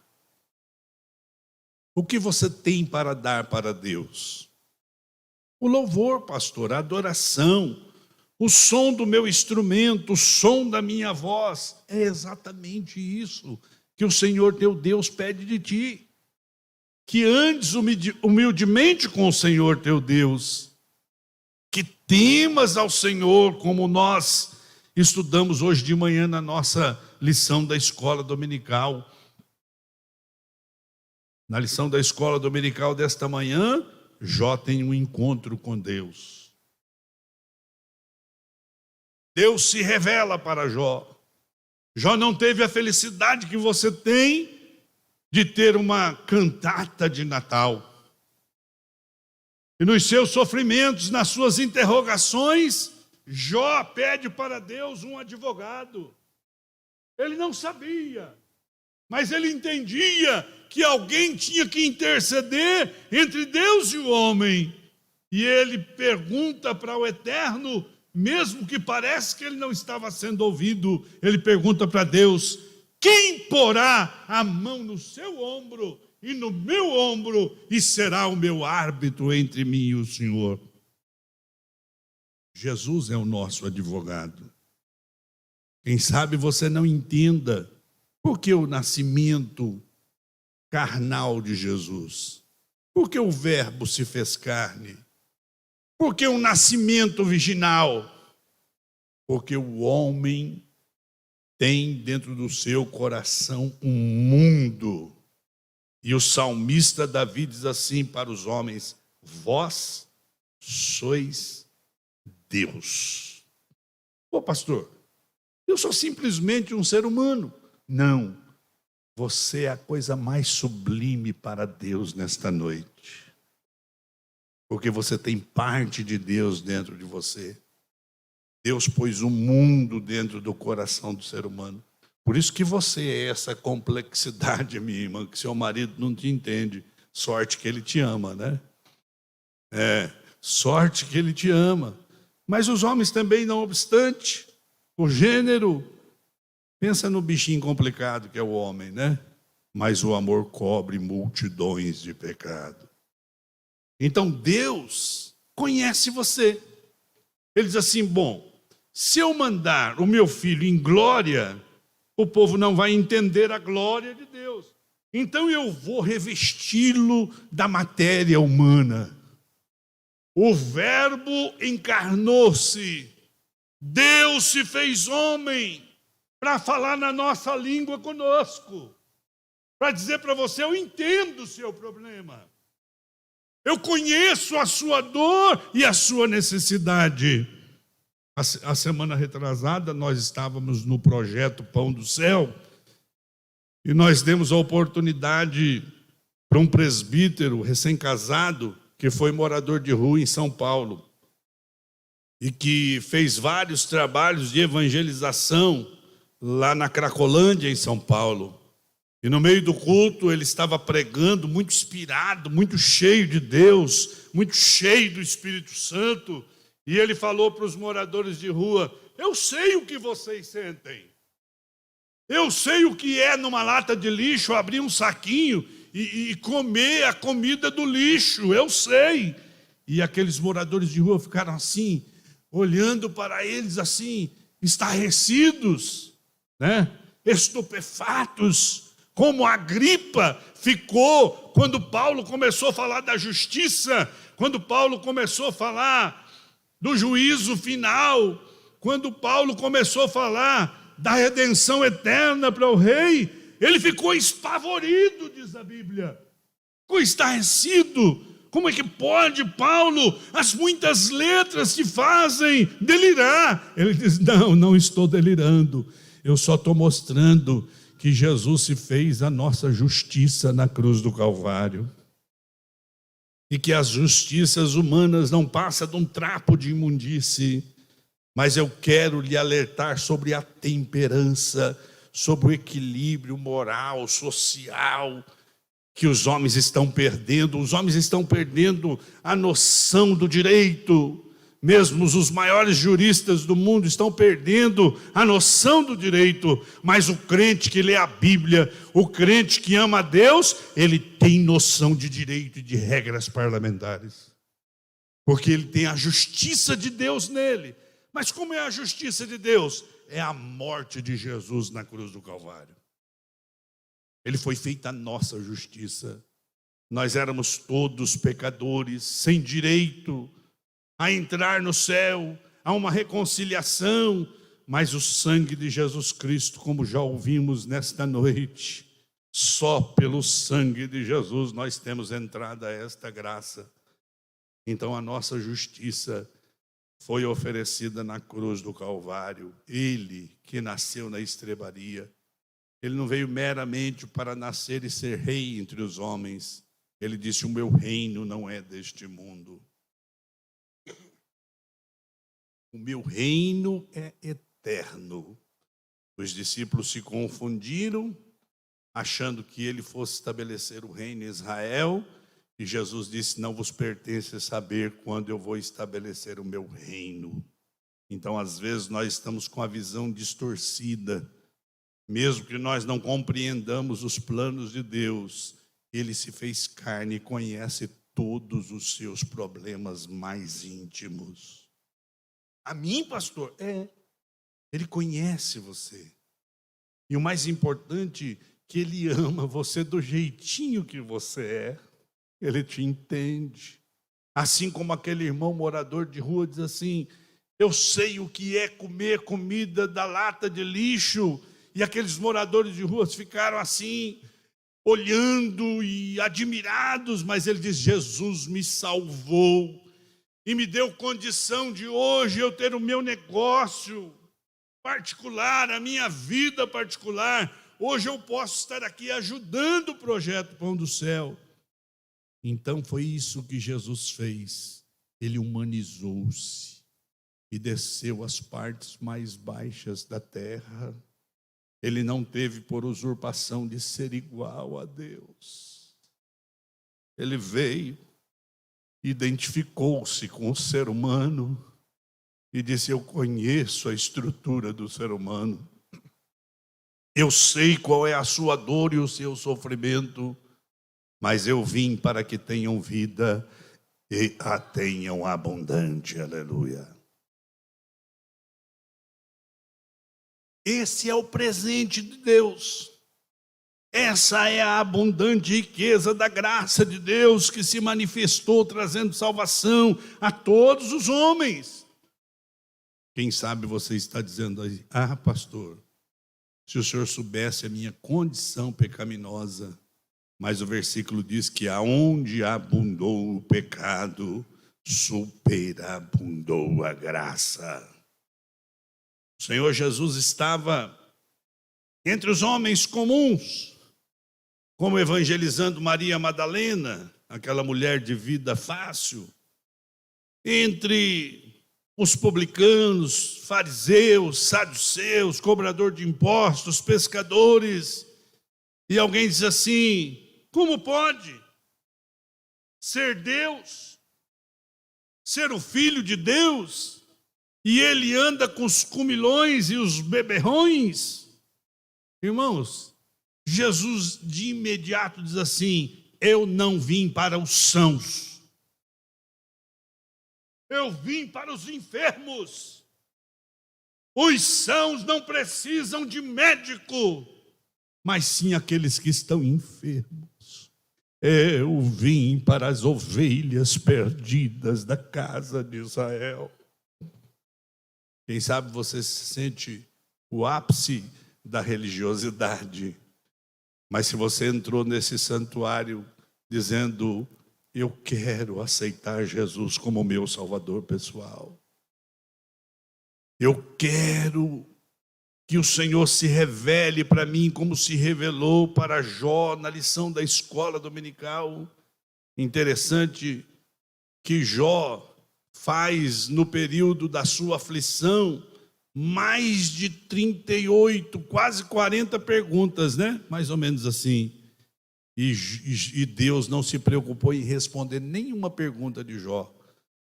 O que você tem para dar para Deus? O louvor, pastor, a adoração, o som do meu instrumento, o som da minha voz. É exatamente isso que o Senhor teu Deus pede de ti. Que andes humildemente com o Senhor teu Deus, que temas ao Senhor, como nós estudamos hoje de manhã na nossa lição da escola dominical. Na lição da escola dominical desta manhã, Jó tem um encontro com Deus. Deus se revela para Jó. Jó não teve a felicidade que você tem de ter uma cantata de Natal. E nos seus sofrimentos, nas suas interrogações, Jó pede para Deus um advogado. Ele não sabia, mas ele entendia que alguém tinha que interceder entre Deus e o homem. E ele pergunta para o Eterno, mesmo que parece que ele não estava sendo ouvido, ele pergunta para Deus: quem porá a mão no seu ombro e no meu ombro, e será o meu árbitro entre mim e o Senhor? Jesus é o nosso advogado. Quem sabe você não entenda por que o nascimento carnal de Jesus, por que o verbo se fez carne, por que o nascimento virginal, porque o homem tem dentro do seu coração um mundo. E o salmista Davi diz assim para os homens: vós sois Deus. Ô pastor, eu sou simplesmente um ser humano. Não, você é a coisa mais sublime para Deus nesta noite. Porque você tem parte de Deus dentro de você. Deus pôs um mundo dentro do coração do ser humano. Por isso que você é essa complexidade, minha irmã, que seu marido não te entende. Sorte que ele te ama, né? Sorte que ele te ama. Mas os homens também, não obstante, o gênero, pensa no bichinho complicado que é o homem, né? Mas o amor cobre multidões de pecado. Então Deus conhece você. Ele diz assim: bom, se eu mandar o meu filho em glória, o povo não vai entender a glória de Deus. Então eu vou revesti-lo da matéria humana. O verbo encarnou-se. Deus se fez homem para falar na nossa língua conosco. Para dizer para você: eu entendo o seu problema. Eu conheço a sua dor e a sua necessidade. A semana retrasada nós estávamos no projeto Pão do Céu e nós demos a oportunidade para um presbítero recém-casado que foi morador de rua em São Paulo e que fez vários trabalhos de evangelização lá na Cracolândia, em São Paulo. E no meio do culto ele estava pregando, muito inspirado, muito cheio de Deus, muito cheio do Espírito Santo. E ele falou para os moradores de rua: eu sei o que vocês sentem. Eu sei o que é numa lata de lixo abrir um saquinho e comer a comida do lixo, eu sei. E aqueles moradores de rua ficaram assim, olhando para eles assim, estarrecidos, né? Estupefatos, como Agripa ficou quando Paulo começou a falar da justiça, quando Paulo começou a falar do juízo final, quando Paulo começou a falar da redenção eterna para o rei. Ele ficou espavorido, diz a Bíblia, ficou estarrecido. Como é que pode, Paulo? As muitas letras te fazem delirar. Ele diz: não estou delirando, eu só estou mostrando que Jesus se fez a nossa justiça na cruz do Calvário, e que as justiças humanas não passam de um trapo de imundície, mas eu quero lhe alertar sobre a temperança, sobre o equilíbrio moral, social, que os homens estão perdendo. Os homens estão perdendo a noção do direito. Mesmo os maiores juristas do mundo estão perdendo a noção do direito. Mas o crente que lê a Bíblia, o crente que ama a Deus, ele tem noção de direito e de regras parlamentares. Porque ele tem a justiça de Deus nele. Mas como é a justiça de Deus? É a morte de Jesus na cruz do Calvário. Ele foi feita a nossa justiça. Nós éramos todos pecadores, sem direito a entrar no céu, a uma reconciliação, mas o sangue de Jesus Cristo, como já ouvimos nesta noite, só pelo sangue de Jesus nós temos entrada a esta graça. Então a nossa justiça foi oferecida na cruz do Calvário. Ele que nasceu na estrebaria, ele não veio meramente para nascer e ser rei entre os homens. Ele disse: o meu reino não é deste mundo. O meu reino é eterno. Os discípulos se confundiram, achando que ele fosse estabelecer o reino em Israel. E Jesus disse: não vos pertence saber quando eu vou estabelecer o meu reino. Então, às vezes, nós estamos com a visão distorcida. Mesmo que nós não compreendamos os planos de Deus, ele se fez carne e conhece todos os seus problemas mais íntimos. A mim, pastor? Ele conhece você. E o mais importante, que ele ama você do jeitinho que você é. Ele te entende. Assim como aquele irmão morador de rua diz assim: eu sei o que é comer comida da lata de lixo. E aqueles moradores de rua ficaram assim, olhando e admirados, mas ele diz: Jesus me salvou e me deu condição de hoje eu ter o meu negócio particular, a minha vida particular. Hoje eu posso estar aqui ajudando o projeto Pão do Céu. Então foi isso que Jesus fez. Ele humanizou-se e desceu às partes mais baixas da terra. Ele não teve por usurpação de ser igual a Deus. Ele veio, identificou-se com o ser humano e disse: eu conheço a estrutura do ser humano. Eu sei qual é a sua dor e o seu sofrimento, mas eu vim para que tenham vida e a tenham abundante. Aleluia. Esse é o presente de Deus. Essa é a abundante riqueza da graça de Deus que se manifestou trazendo salvação a todos os homens. Quem sabe você está dizendo aí: ah, pastor, se o senhor soubesse a minha condição pecaminosa. Mas o versículo diz que aonde abundou o pecado, superabundou a graça. O Senhor Jesus estava entre os homens comuns, como evangelizando Maria Madalena, aquela mulher de vida fácil, entre os publicanos, fariseus, saduceus, cobrador de impostos, pescadores, e alguém diz assim: como pode ser Deus, ser o Filho de Deus, e ele anda com os comilões e os beberrões? Irmãos, Jesus de imediato diz assim: eu não vim para os sãos, eu vim para os enfermos. Os sãos não precisam de médico, mas sim aqueles que estão enfermos. Eu vim para as ovelhas perdidas da casa de Israel. Quem sabe você se sente o ápice da religiosidade, mas se você entrou nesse santuário dizendo: eu quero aceitar Jesus como meu Salvador pessoal, eu quero que o Senhor se revele para mim como se revelou para Jó na lição da escola dominical. Interessante que Jó faz no período da sua aflição mais de 38, quase 40 perguntas, né? Mais ou menos assim. E Deus não se preocupou em responder nenhuma pergunta de Jó.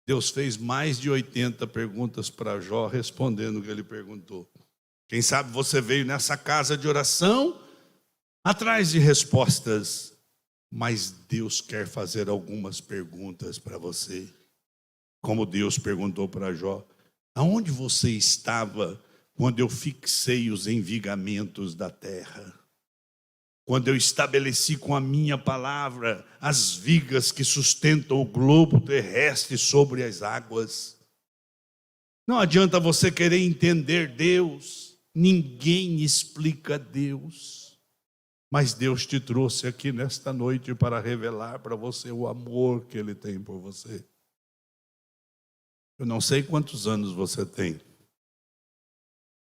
Deus fez mais de 80 perguntas para Jó, respondendo o que ele perguntou. Quem sabe você veio nessa casa de oração atrás de respostas, mas Deus quer fazer algumas perguntas para você. Como Deus perguntou para Jó: aonde você estava quando eu fixei os envigamentos da terra? Quando eu estabeleci com a minha palavra as vigas que sustentam o globo terrestre sobre as águas? Não adianta você querer entender Deus. Ninguém explica Deus, mas Deus te trouxe aqui nesta noite para revelar para você o amor que Ele tem por você. Eu não sei quantos anos você tem,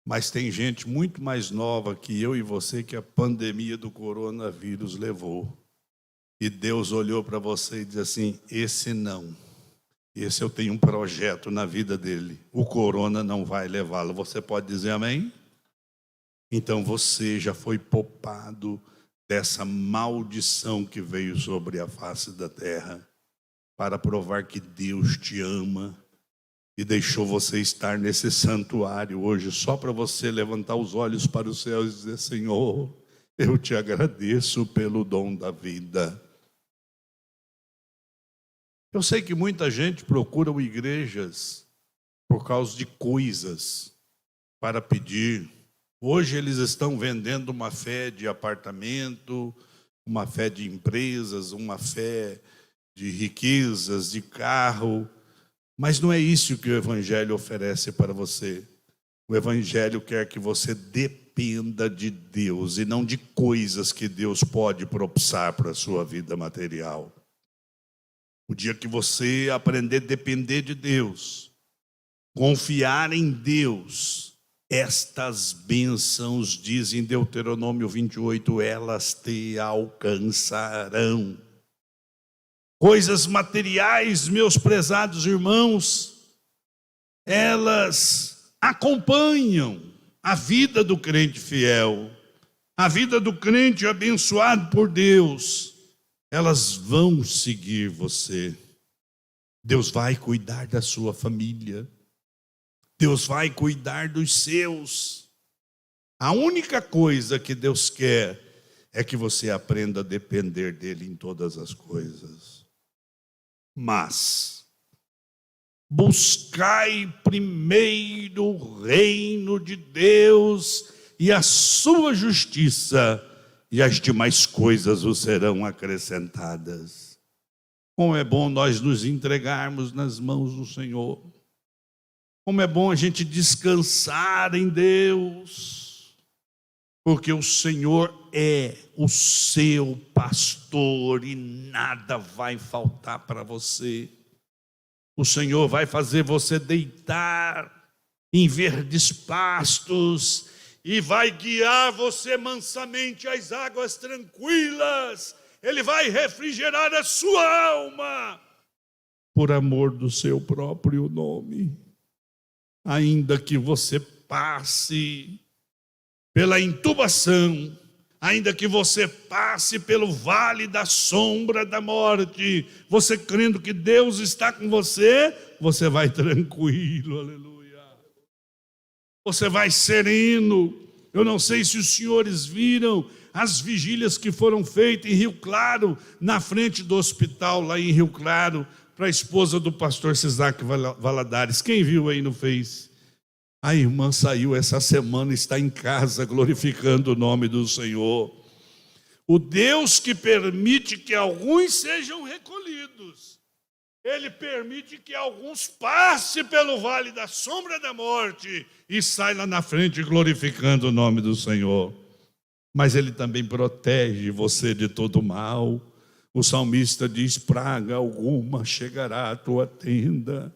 mas tem gente muito mais nova que eu e você que a pandemia do coronavírus levou. E Deus olhou para você e disse assim: esse não. Esse eu tenho um projeto na vida dele. O corona não vai levá-lo. Você pode dizer amém? Então você já foi poupado dessa maldição que veio sobre a face da terra, para provar que Deus te ama e deixou você estar nesse santuário hoje só para você levantar os olhos para os céus e dizer: Senhor, eu te agradeço pelo dom da vida. Eu sei que muita gente procura igrejas por causa de coisas para pedir. Hoje eles estão vendendo uma fé de apartamento, uma fé de empresas, uma fé de riquezas, de carro. Mas não é isso que o Evangelho oferece para você. O Evangelho quer que você dependa de Deus e não de coisas que Deus pode propiciar para a sua vida material. O dia que você aprender a depender de Deus, confiar em Deus, estas bênçãos, diz em Deuteronômio 28, elas te alcançarão. Coisas materiais, meus prezados irmãos, elas acompanham a vida do crente fiel, a vida do crente abençoado por Deus. Elas vão seguir você. Deus vai cuidar da sua família. Deus vai cuidar dos seus. A única coisa que Deus quer é que você aprenda a depender dele em todas as coisas. Mas buscai primeiro o reino de Deus e a sua justiça, e as demais coisas vos serão acrescentadas. Como é bom nós nos entregarmos nas mãos do Senhor. Como é bom a gente descansar em Deus, porque o Senhor é o seu pastor e nada vai faltar para você. O Senhor vai fazer você deitar em verdes pastos e vai guiar você mansamente às águas tranquilas. Ele vai refrigerar a sua alma, por amor do seu próprio nome. Ainda que você passe pela intubação, ainda que você passe pelo vale da sombra da morte, você crendo que Deus está com você, você vai tranquilo, aleluia. Você vai sereno. Eu não sei se os senhores viram as vigílias que foram feitas em Rio Claro, na frente do hospital lá em Rio Claro, para a esposa do pastor Sisac Valadares. Quem viu aí no Face? A irmã saiu essa semana, está em casa glorificando o nome do Senhor. O Deus que permite que alguns sejam recolhidos, Ele permite que alguns passem pelo vale da sombra da morte e saiam lá na frente glorificando o nome do Senhor. Mas Ele também protege você de todo mal. O salmista diz: praga alguma chegará à tua tenda,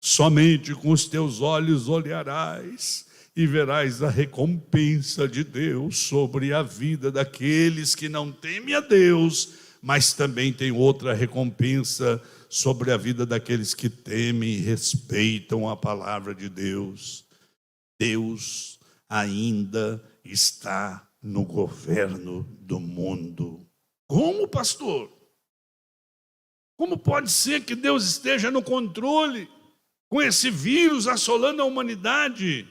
somente com os teus olhos olharás e verás a recompensa de Deus sobre a vida daqueles que não temem a Deus, mas também tem outra recompensa sobre a vida daqueles que temem e respeitam a palavra de Deus. Deus ainda está no governo do mundo. Como, pastor? Como pode ser que Deus esteja no controle com esse vírus assolando a humanidade?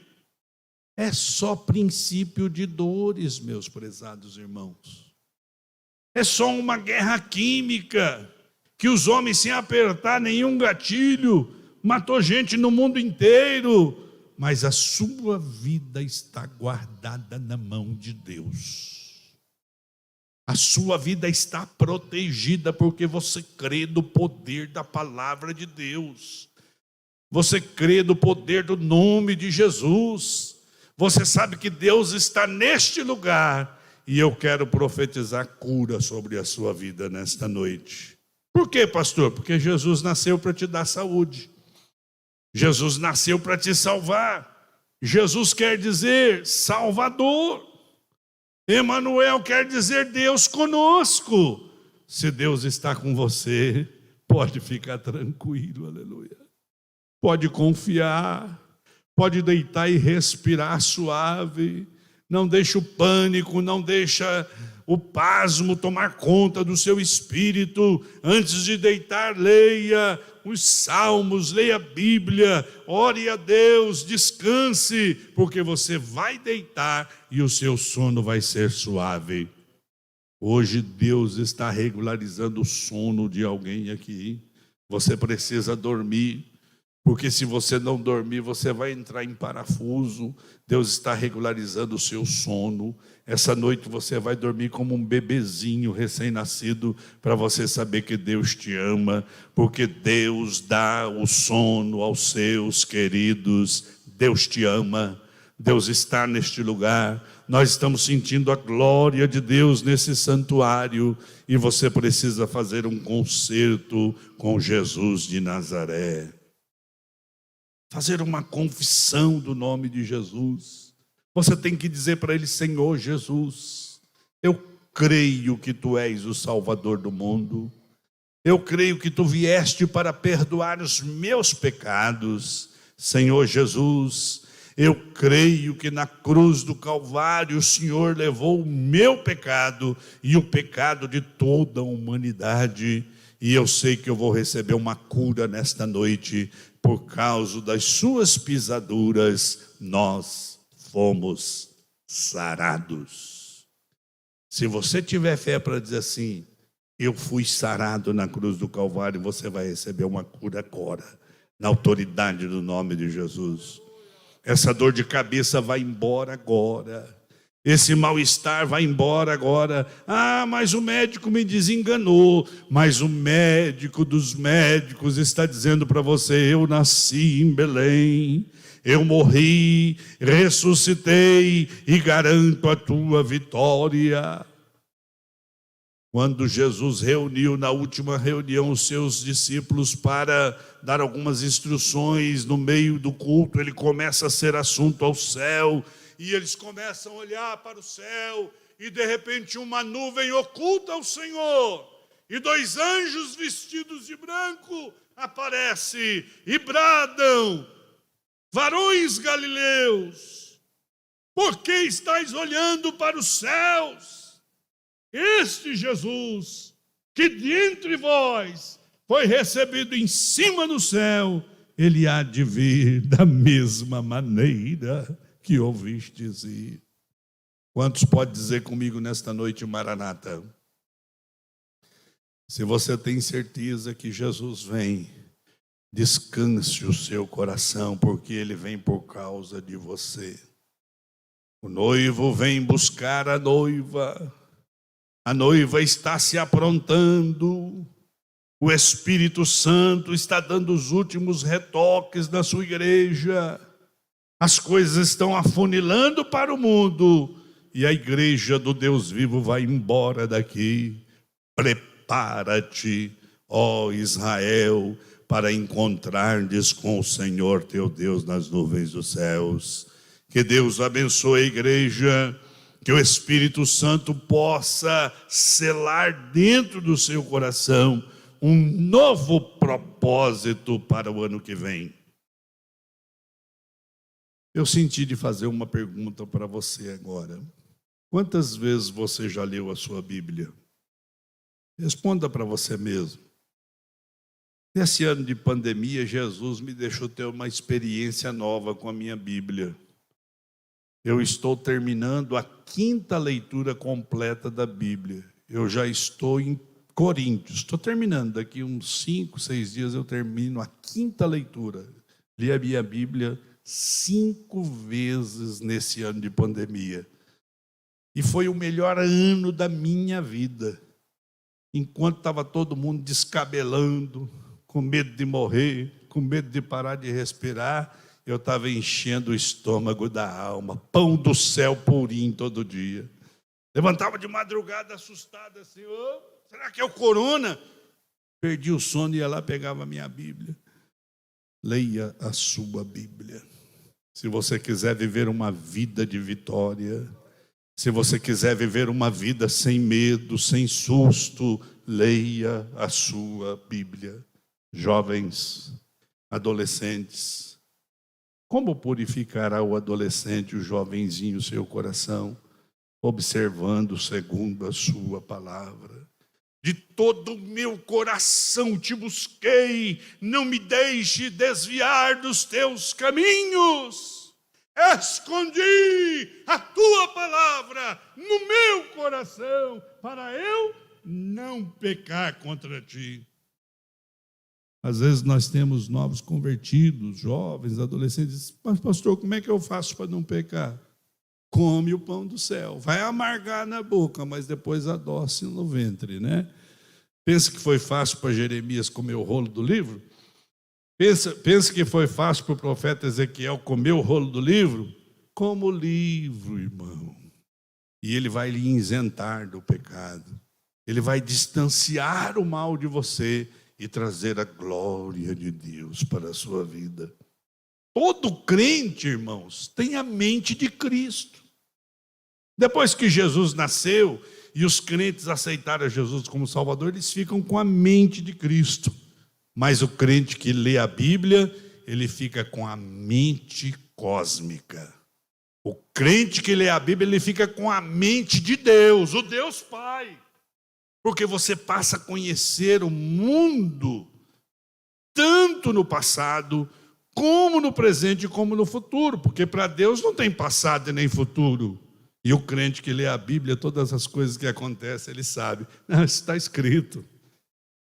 É só princípio de dores, meus prezados irmãos. É só uma guerra química que os homens, sem apertar nenhum gatilho, matou gente no mundo inteiro. Mas a sua vida está guardada na mão de Deus. A sua vida está protegida porque você crê no poder da palavra de Deus. Você crê no poder do nome de Jesus. Você sabe que Deus está neste lugar. E eu quero profetizar cura sobre a sua vida nesta noite. Por quê, pastor? Porque Jesus nasceu para te dar saúde. Jesus nasceu para te salvar. Jesus quer dizer Salvador. Emanuel quer dizer Deus conosco. Se Deus está com você, pode ficar tranquilo, aleluia. Pode confiar, pode deitar e respirar suave. Não deixa o pânico, não deixa o pasmo tomar conta do seu espírito. Antes de deitar, leia os salmos, leia a Bíblia, ore a Deus, descanse, porque você vai deitar e o seu sono vai ser suave. Hoje Deus está regularizando o sono de alguém aqui. Você precisa dormir, porque se você não dormir, você vai entrar em parafuso. Deus está regularizando o seu sono. Essa noite você vai dormir como um bebezinho recém-nascido, para você saber que Deus te ama, porque Deus dá o sono aos seus queridos. Deus te ama, Deus está neste lugar. Nós estamos sentindo a glória de Deus nesse santuário, e você precisa fazer um concerto com Jesus de Nazaré. Fazer uma confissão do nome de Jesus. Você tem que dizer para Ele: Senhor Jesus, eu creio que Tu és o Salvador do mundo. Eu creio que Tu vieste para perdoar os meus pecados. Senhor Jesus, eu creio que na cruz do Calvário o Senhor levou o meu pecado e o pecado de toda a humanidade. E eu sei que eu vou receber uma cura nesta noite. Por causa das suas pisaduras, nós fomos sarados. Se você tiver fé para dizer assim: eu fui sarado na cruz do Calvário, você vai receber uma cura agora, na autoridade do nome de Jesus. Essa dor de cabeça vai embora agora. Esse mal-estar vai embora agora. Ah, mas o médico me desenganou. Mas o médico dos médicos está dizendo para você: eu nasci em Belém, eu morri, ressuscitei e garanto a tua vitória. Quando Jesus reuniu na última reunião os seus discípulos para dar algumas instruções no meio do culto, ele começa a ser assunto ao céu. e eles começam a olhar para o céu, e de repente uma nuvem oculta o Senhor, e 2 anjos vestidos de branco aparecem e bradam: varões galileus, por que estáis olhando para os céus? Este Jesus, que de entre vós foi recebido em cima no céu, ele há de vir da mesma maneira que ouvistes ir. Quantos pode dizer comigo nesta noite, Maranata? Se você tem certeza que Jesus vem, descanse o seu coração, porque ele vem por causa de você. O noivo vem buscar a noiva está se aprontando, o Espírito Santo está dando os últimos retoques na sua igreja, as coisas estão afunilando para o mundo, e a igreja do Deus vivo vai embora daqui. Prepara-te, ó Israel, para encontrar-te com o Senhor teu Deus nas nuvens dos céus. Que Deus abençoe a igreja, que o Espírito Santo possa selar dentro do seu coração um novo propósito para o ano que vem. Eu senti de fazer uma pergunta para você agora. Quantas vezes você já leu a sua Bíblia? Responda para você mesmo. Nesse ano de pandemia, Jesus me deixou ter uma experiência nova com a minha Bíblia. Eu estou terminando a 5ª leitura completa da Bíblia. Eu já estou em Coríntios. Estou terminando, daqui uns 5, 6 dias eu termino a 5ª leitura. Li a minha Bíblia 5 vezes nesse ano de pandemia. E foi o melhor ano da minha vida. Enquanto estava todo mundo descabelando, com medo de morrer, com medo de parar de respirar, eu estava enchendo o estômago da alma, pão do céu purinho todo dia. Levantava de madrugada assustado assim: será que é o corona? Perdi o sono e ia lá, pegava a minha Bíblia. Leia a sua Bíblia. Se você quiser viver uma vida de vitória, se você quiser viver uma vida sem medo, sem susto, leia a sua Bíblia. Jovens, adolescentes, como purificará o adolescente, o jovenzinho, seu coração? Observando segundo a sua palavra. De todo o meu coração te busquei, não me deixe desviar dos teus caminhos. Escondi a tua palavra no meu coração, para eu não pecar contra ti. Às vezes nós temos novos convertidos, jovens, adolescentes, mas pastor, como é que eu faço para não pecar? Come o pão do céu, vai amargar na boca, mas depois adoce no ventre, né? Pensa que foi fácil para Jeremias comer o rolo do livro? Pensa que foi fácil para o profeta Ezequiel comer o rolo do livro? Como o livro, irmão. E ele vai lhe isentar do pecado. Ele vai distanciar o mal de você e trazer a glória de Deus para a sua vida. Todo crente, irmãos, tem a mente de Cristo. Depois que Jesus nasceu e os crentes aceitaram Jesus como Salvador, eles ficam com a mente de Cristo. Mas o crente que lê a Bíblia, ele fica com a mente cósmica. O crente que lê a Bíblia, ele fica com a mente de Deus, o Deus Pai. Porque você passa a conhecer o mundo, tanto no passado, como no presente, como no futuro. Porque para Deus não tem passado e nem futuro. E o crente que lê a Bíblia, todas as coisas que acontecem, ele sabe. Não, isso está escrito.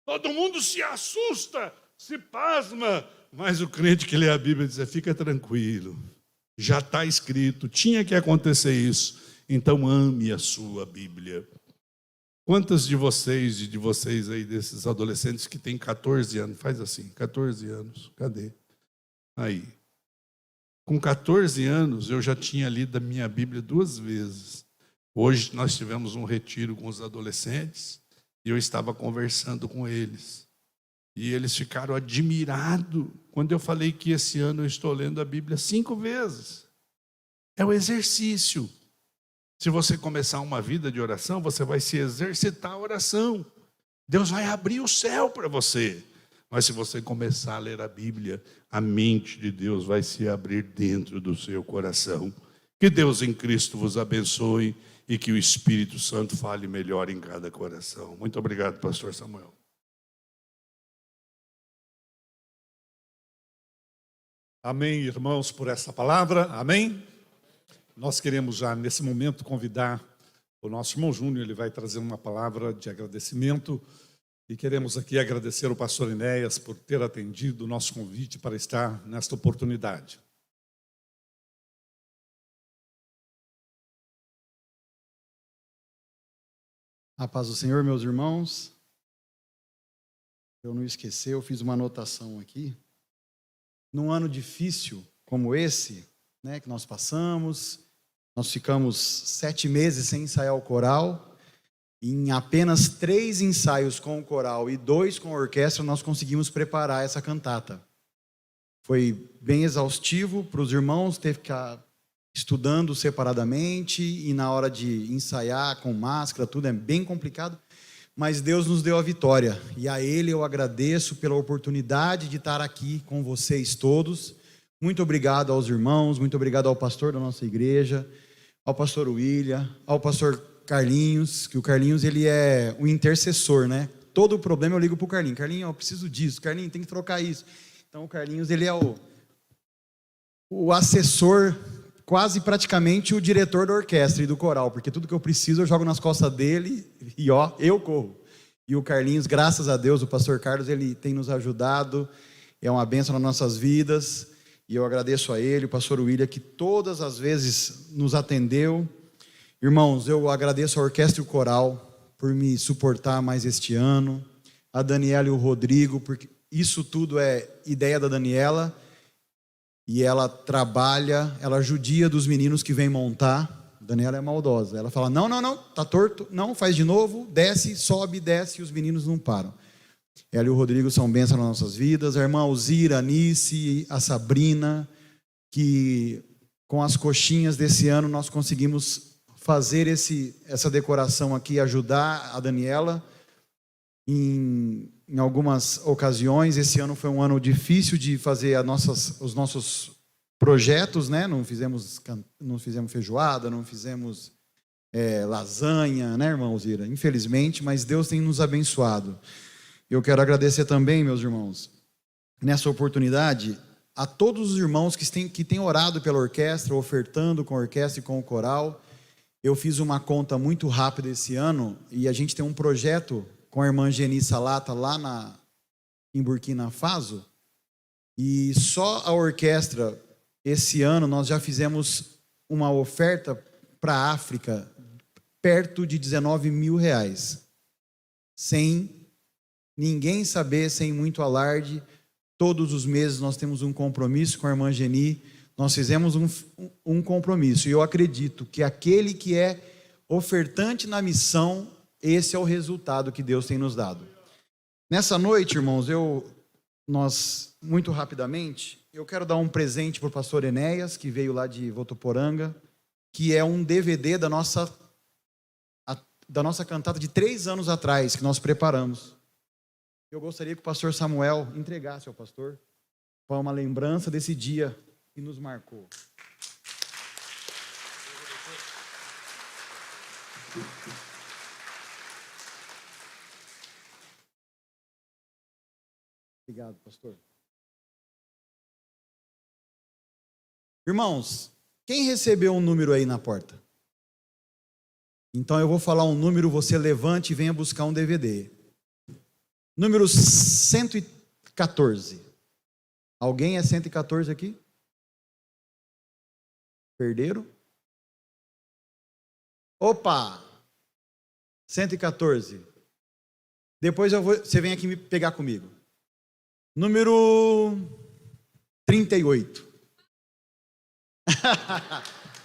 Todo mundo se assusta, se pasma. Mas o crente que lê a Bíblia diz: fica tranquilo. Já está escrito, tinha que acontecer isso. Então ame a sua Bíblia. Quantas de vocês e de vocês aí, desses adolescentes que têm 14 anos, faz assim, 14 anos, cadê? Aí. Com 14 anos, eu já tinha lido a minha Bíblia 2 vezes. Hoje nós tivemos um retiro com os adolescentes e eu estava conversando com eles. E eles ficaram admirados quando eu falei que esse ano eu estou lendo a Bíblia 5 vezes. É o exercício. Se você começar uma vida de oração, você vai se exercitar a oração. Deus vai abrir o céu para você. Mas se você começar a ler a Bíblia, a mente de Deus vai se abrir dentro do seu coração. Que Deus em Cristo vos abençoe e que o Espírito Santo fale melhor em cada coração. Muito obrigado, pastor Samuel. Amém, irmãos, por essa palavra. Amém? Nós queremos já, nesse momento, convidar o nosso irmão Júnior. Ele vai trazer uma palavra de agradecimento. E queremos aqui agradecer ao pastor Enéas por ter atendido o nosso convite para estar nesta oportunidade. A paz do Senhor, meus irmãos. Eu não esqueci, eu fiz uma anotação aqui. Num ano difícil como esse, né, que nós passamos, nós ficamos 7 meses sem ensaiar o coral. Em apenas 3 ensaios com o coral e 2 com a orquestra, nós conseguimos preparar essa cantata. Foi bem exaustivo para os irmãos, teve que ficar estudando separadamente e na hora de ensaiar com máscara, tudo é bem complicado. Mas Deus nos deu a vitória e a Ele eu agradeço pela oportunidade de estar aqui com vocês todos. Muito obrigado aos irmãos, muito obrigado ao pastor da nossa igreja, ao pastor William, ao pastor Carlinhos, que o Carlinhos ele é o intercessor, né? Todo o problema eu ligo para o Carlinhos. Carlinhos, eu preciso disso. Carlinhos, tem que trocar isso. Então o Carlinhos ele é o assessor, quase praticamente o diretor da orquestra e do coral, porque tudo que eu preciso eu jogo nas costas dele e ó, eu corro. E o Carlinhos, graças a Deus, o pastor Carlos, ele tem nos ajudado, é uma bênção nas nossas vidas, e eu agradeço a ele, o pastor William, que todas as vezes nos atendeu. Irmãos, eu agradeço a orquestra e o coral por me suportar mais este ano, a Daniela e o Rodrigo, porque isso tudo é ideia da Daniela, e ela trabalha, ela judia dos meninos que vêm montar. A Daniela é maldosa, ela fala, não, tá torto, não, faz de novo, desce, sobe, desce, e os meninos não param. Ela e o Rodrigo são bênçãos nas nossas vidas, a irmã Alzira, a Anice, a Sabrina, que com as coxinhas desse ano nós conseguimos fazer essa decoração aqui, ajudar a Daniela em algumas ocasiões. Esse ano foi um ano difícil de fazer os nossos projetos, né? Não fizemos feijoada, não fizemos lasanha, né, irmã Alzira? Infelizmente, mas Deus tem nos abençoado. Eu quero agradecer também, meus irmãos, nessa oportunidade, a todos os irmãos que têm orado pela orquestra, ofertando com a orquestra e com o coral. Eu fiz uma conta muito rápida esse ano e a gente tem um projeto com a irmã Geni Salata lá em Burkina Faso. E só a orquestra, esse ano, nós já fizemos uma oferta para a África perto de R$19 mil. Sem ninguém saber, sem muito alarde. Todos os meses nós temos um compromisso com a irmã Geni. Nós fizemos um compromisso, e eu acredito que aquele que é ofertante na missão, esse é o resultado que Deus tem nos dado. Nessa noite, irmãos, nós, muito rapidamente, eu quero dar um presente para o pastor Enéas, que veio lá de Votuporanga, que é um DVD da nossa cantata de 3 anos atrás, que nós preparamos. Eu gostaria que o pastor Samuel entregasse ao pastor, para uma lembrança desse dia que nos marcou. Obrigado, pastor. Irmãos, quem recebeu um número aí na porta? Então eu vou falar um número, você levante e venha buscar um DVD. Número 114. Alguém é 114 aqui? Perderam? Opa! 114. Depois você vem aqui me pegar comigo. Número 38.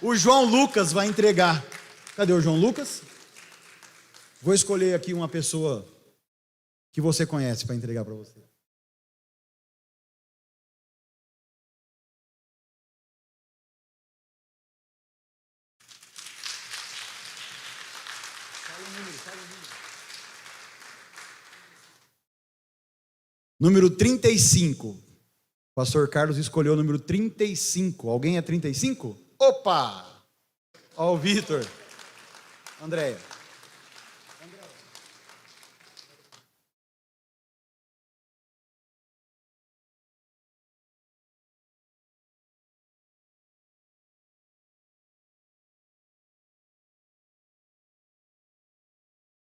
O João Lucas vai entregar. Cadê o João Lucas? Vou escolher aqui uma pessoa que você conhece para entregar para você. Número 35. Pastor Carlos escolheu o número 35. Alguém é 35? Opa! Ó, o Vitor. Andréia.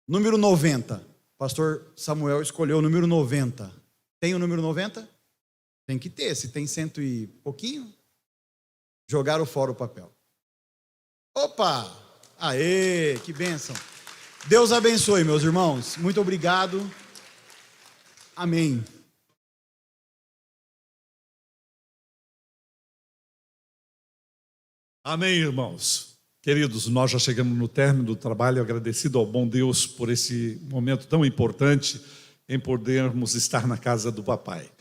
Número 90. Pastor Samuel escolheu o número 90. Tem o número 90? Tem que ter. Se tem 100 e pouquinho, jogaram fora o papel. Opa! Aê, que bênção. Deus abençoe, meus irmãos. Muito obrigado. Amém. Amém, irmãos. Queridos, nós já chegamos no término do trabalho, agradecido ao bom Deus por esse momento tão importante em podermos estar na casa do papai.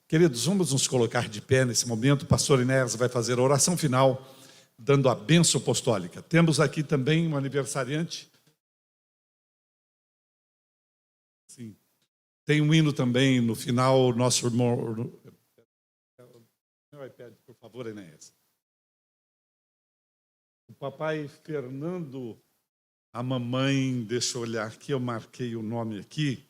Queridos, vamos nos colocar de pé nesse momento. O pastor Inés vai fazer a oração final, dando a bênção apostólica. Temos aqui também um aniversariante. Sim. Tem um hino também no final, nosso irmão... Meu iPad, por favor, Inés. O papai Fernando, a mamãe, deixa eu olhar aqui, eu marquei o nome aqui,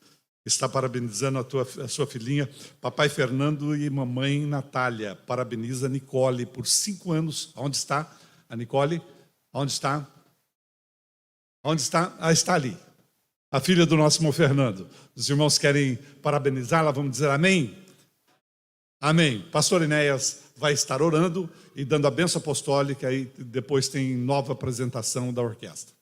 está parabenizando a sua filhinha, papai Fernando e mamãe Natália. Parabeniza a Nicole por 5 anos. Onde está a Nicole? Onde está? Onde está? Ah, está ali. A filha do nosso irmão Fernando. Os irmãos querem parabenizá-la, vamos dizer amém? Amém. Pastor Enéas vai estar orando e dando a bênção apostólica, e depois tem nova apresentação da orquestra.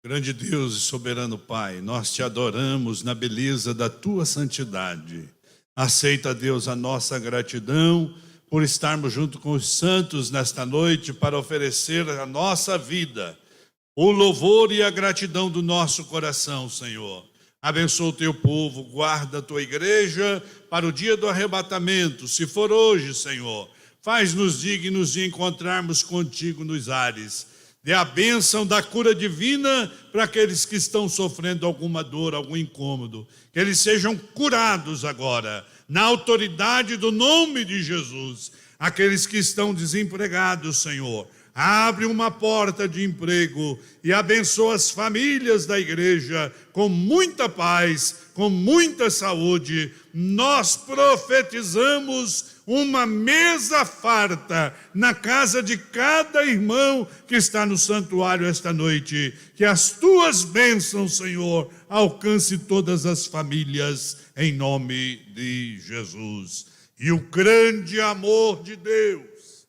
Grande Deus e soberano Pai, nós te adoramos na beleza da tua santidade. Aceita, Deus, a nossa gratidão por estarmos junto com os santos nesta noite para oferecer a nossa vida, o louvor e a gratidão do nosso coração, Senhor. Abençoa o teu povo, guarda a tua igreja para o dia do arrebatamento. Se for hoje, Senhor, faz-nos dignos de encontrarmos contigo nos ares. Dê a bênção da cura divina para aqueles que estão sofrendo alguma dor, algum incômodo. Que eles sejam curados agora, na autoridade do nome de Jesus. Aqueles que estão desempregados, Senhor, abre uma porta de emprego e abençoa as famílias da igreja com muita paz, com muita saúde. Nós profetizamos uma mesa farta na casa de cada irmão que está no santuário esta noite. Que as tuas bênçãos, Senhor, alcance todas as famílias em nome de Jesus. E o grande amor de Deus,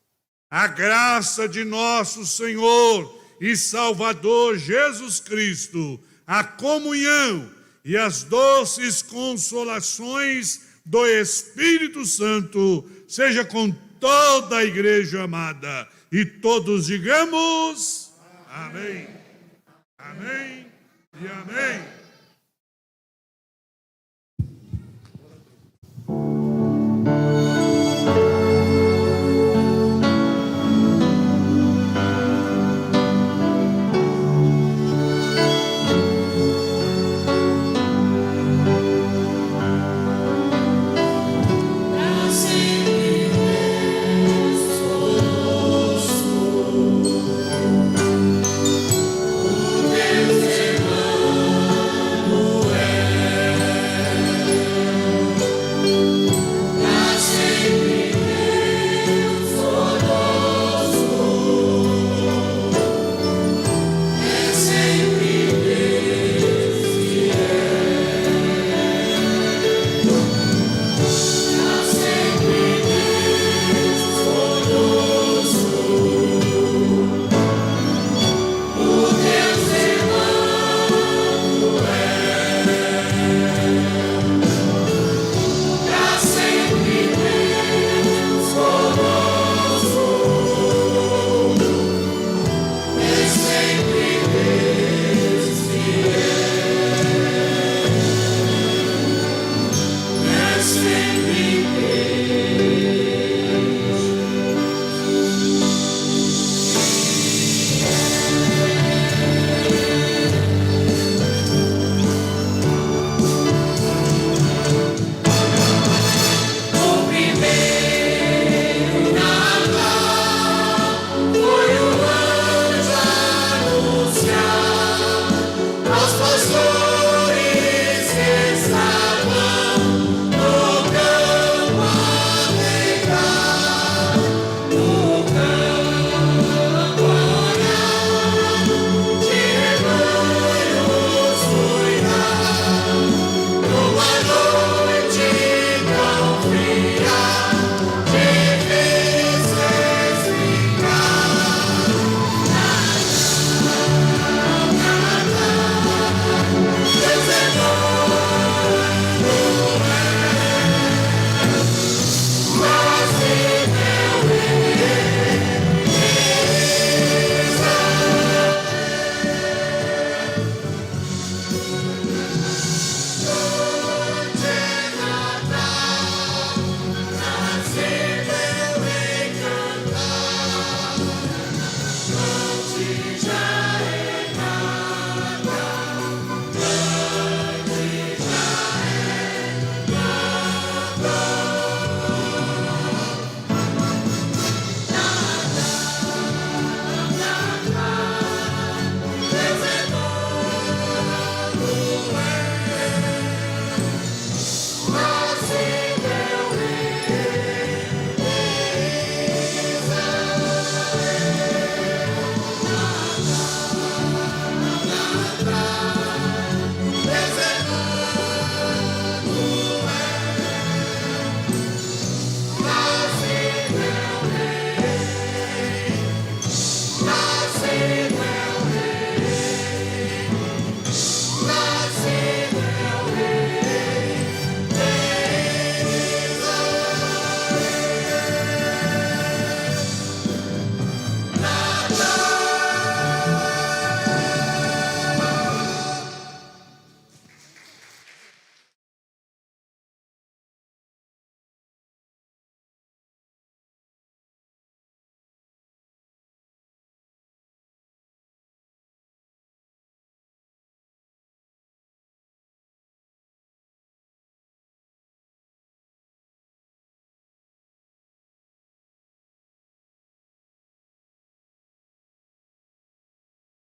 a graça de nosso Senhor e Salvador Jesus Cristo, a comunhão e as doces consolações do Espírito Santo, seja com toda a igreja amada. E todos digamos amém, amém e amém.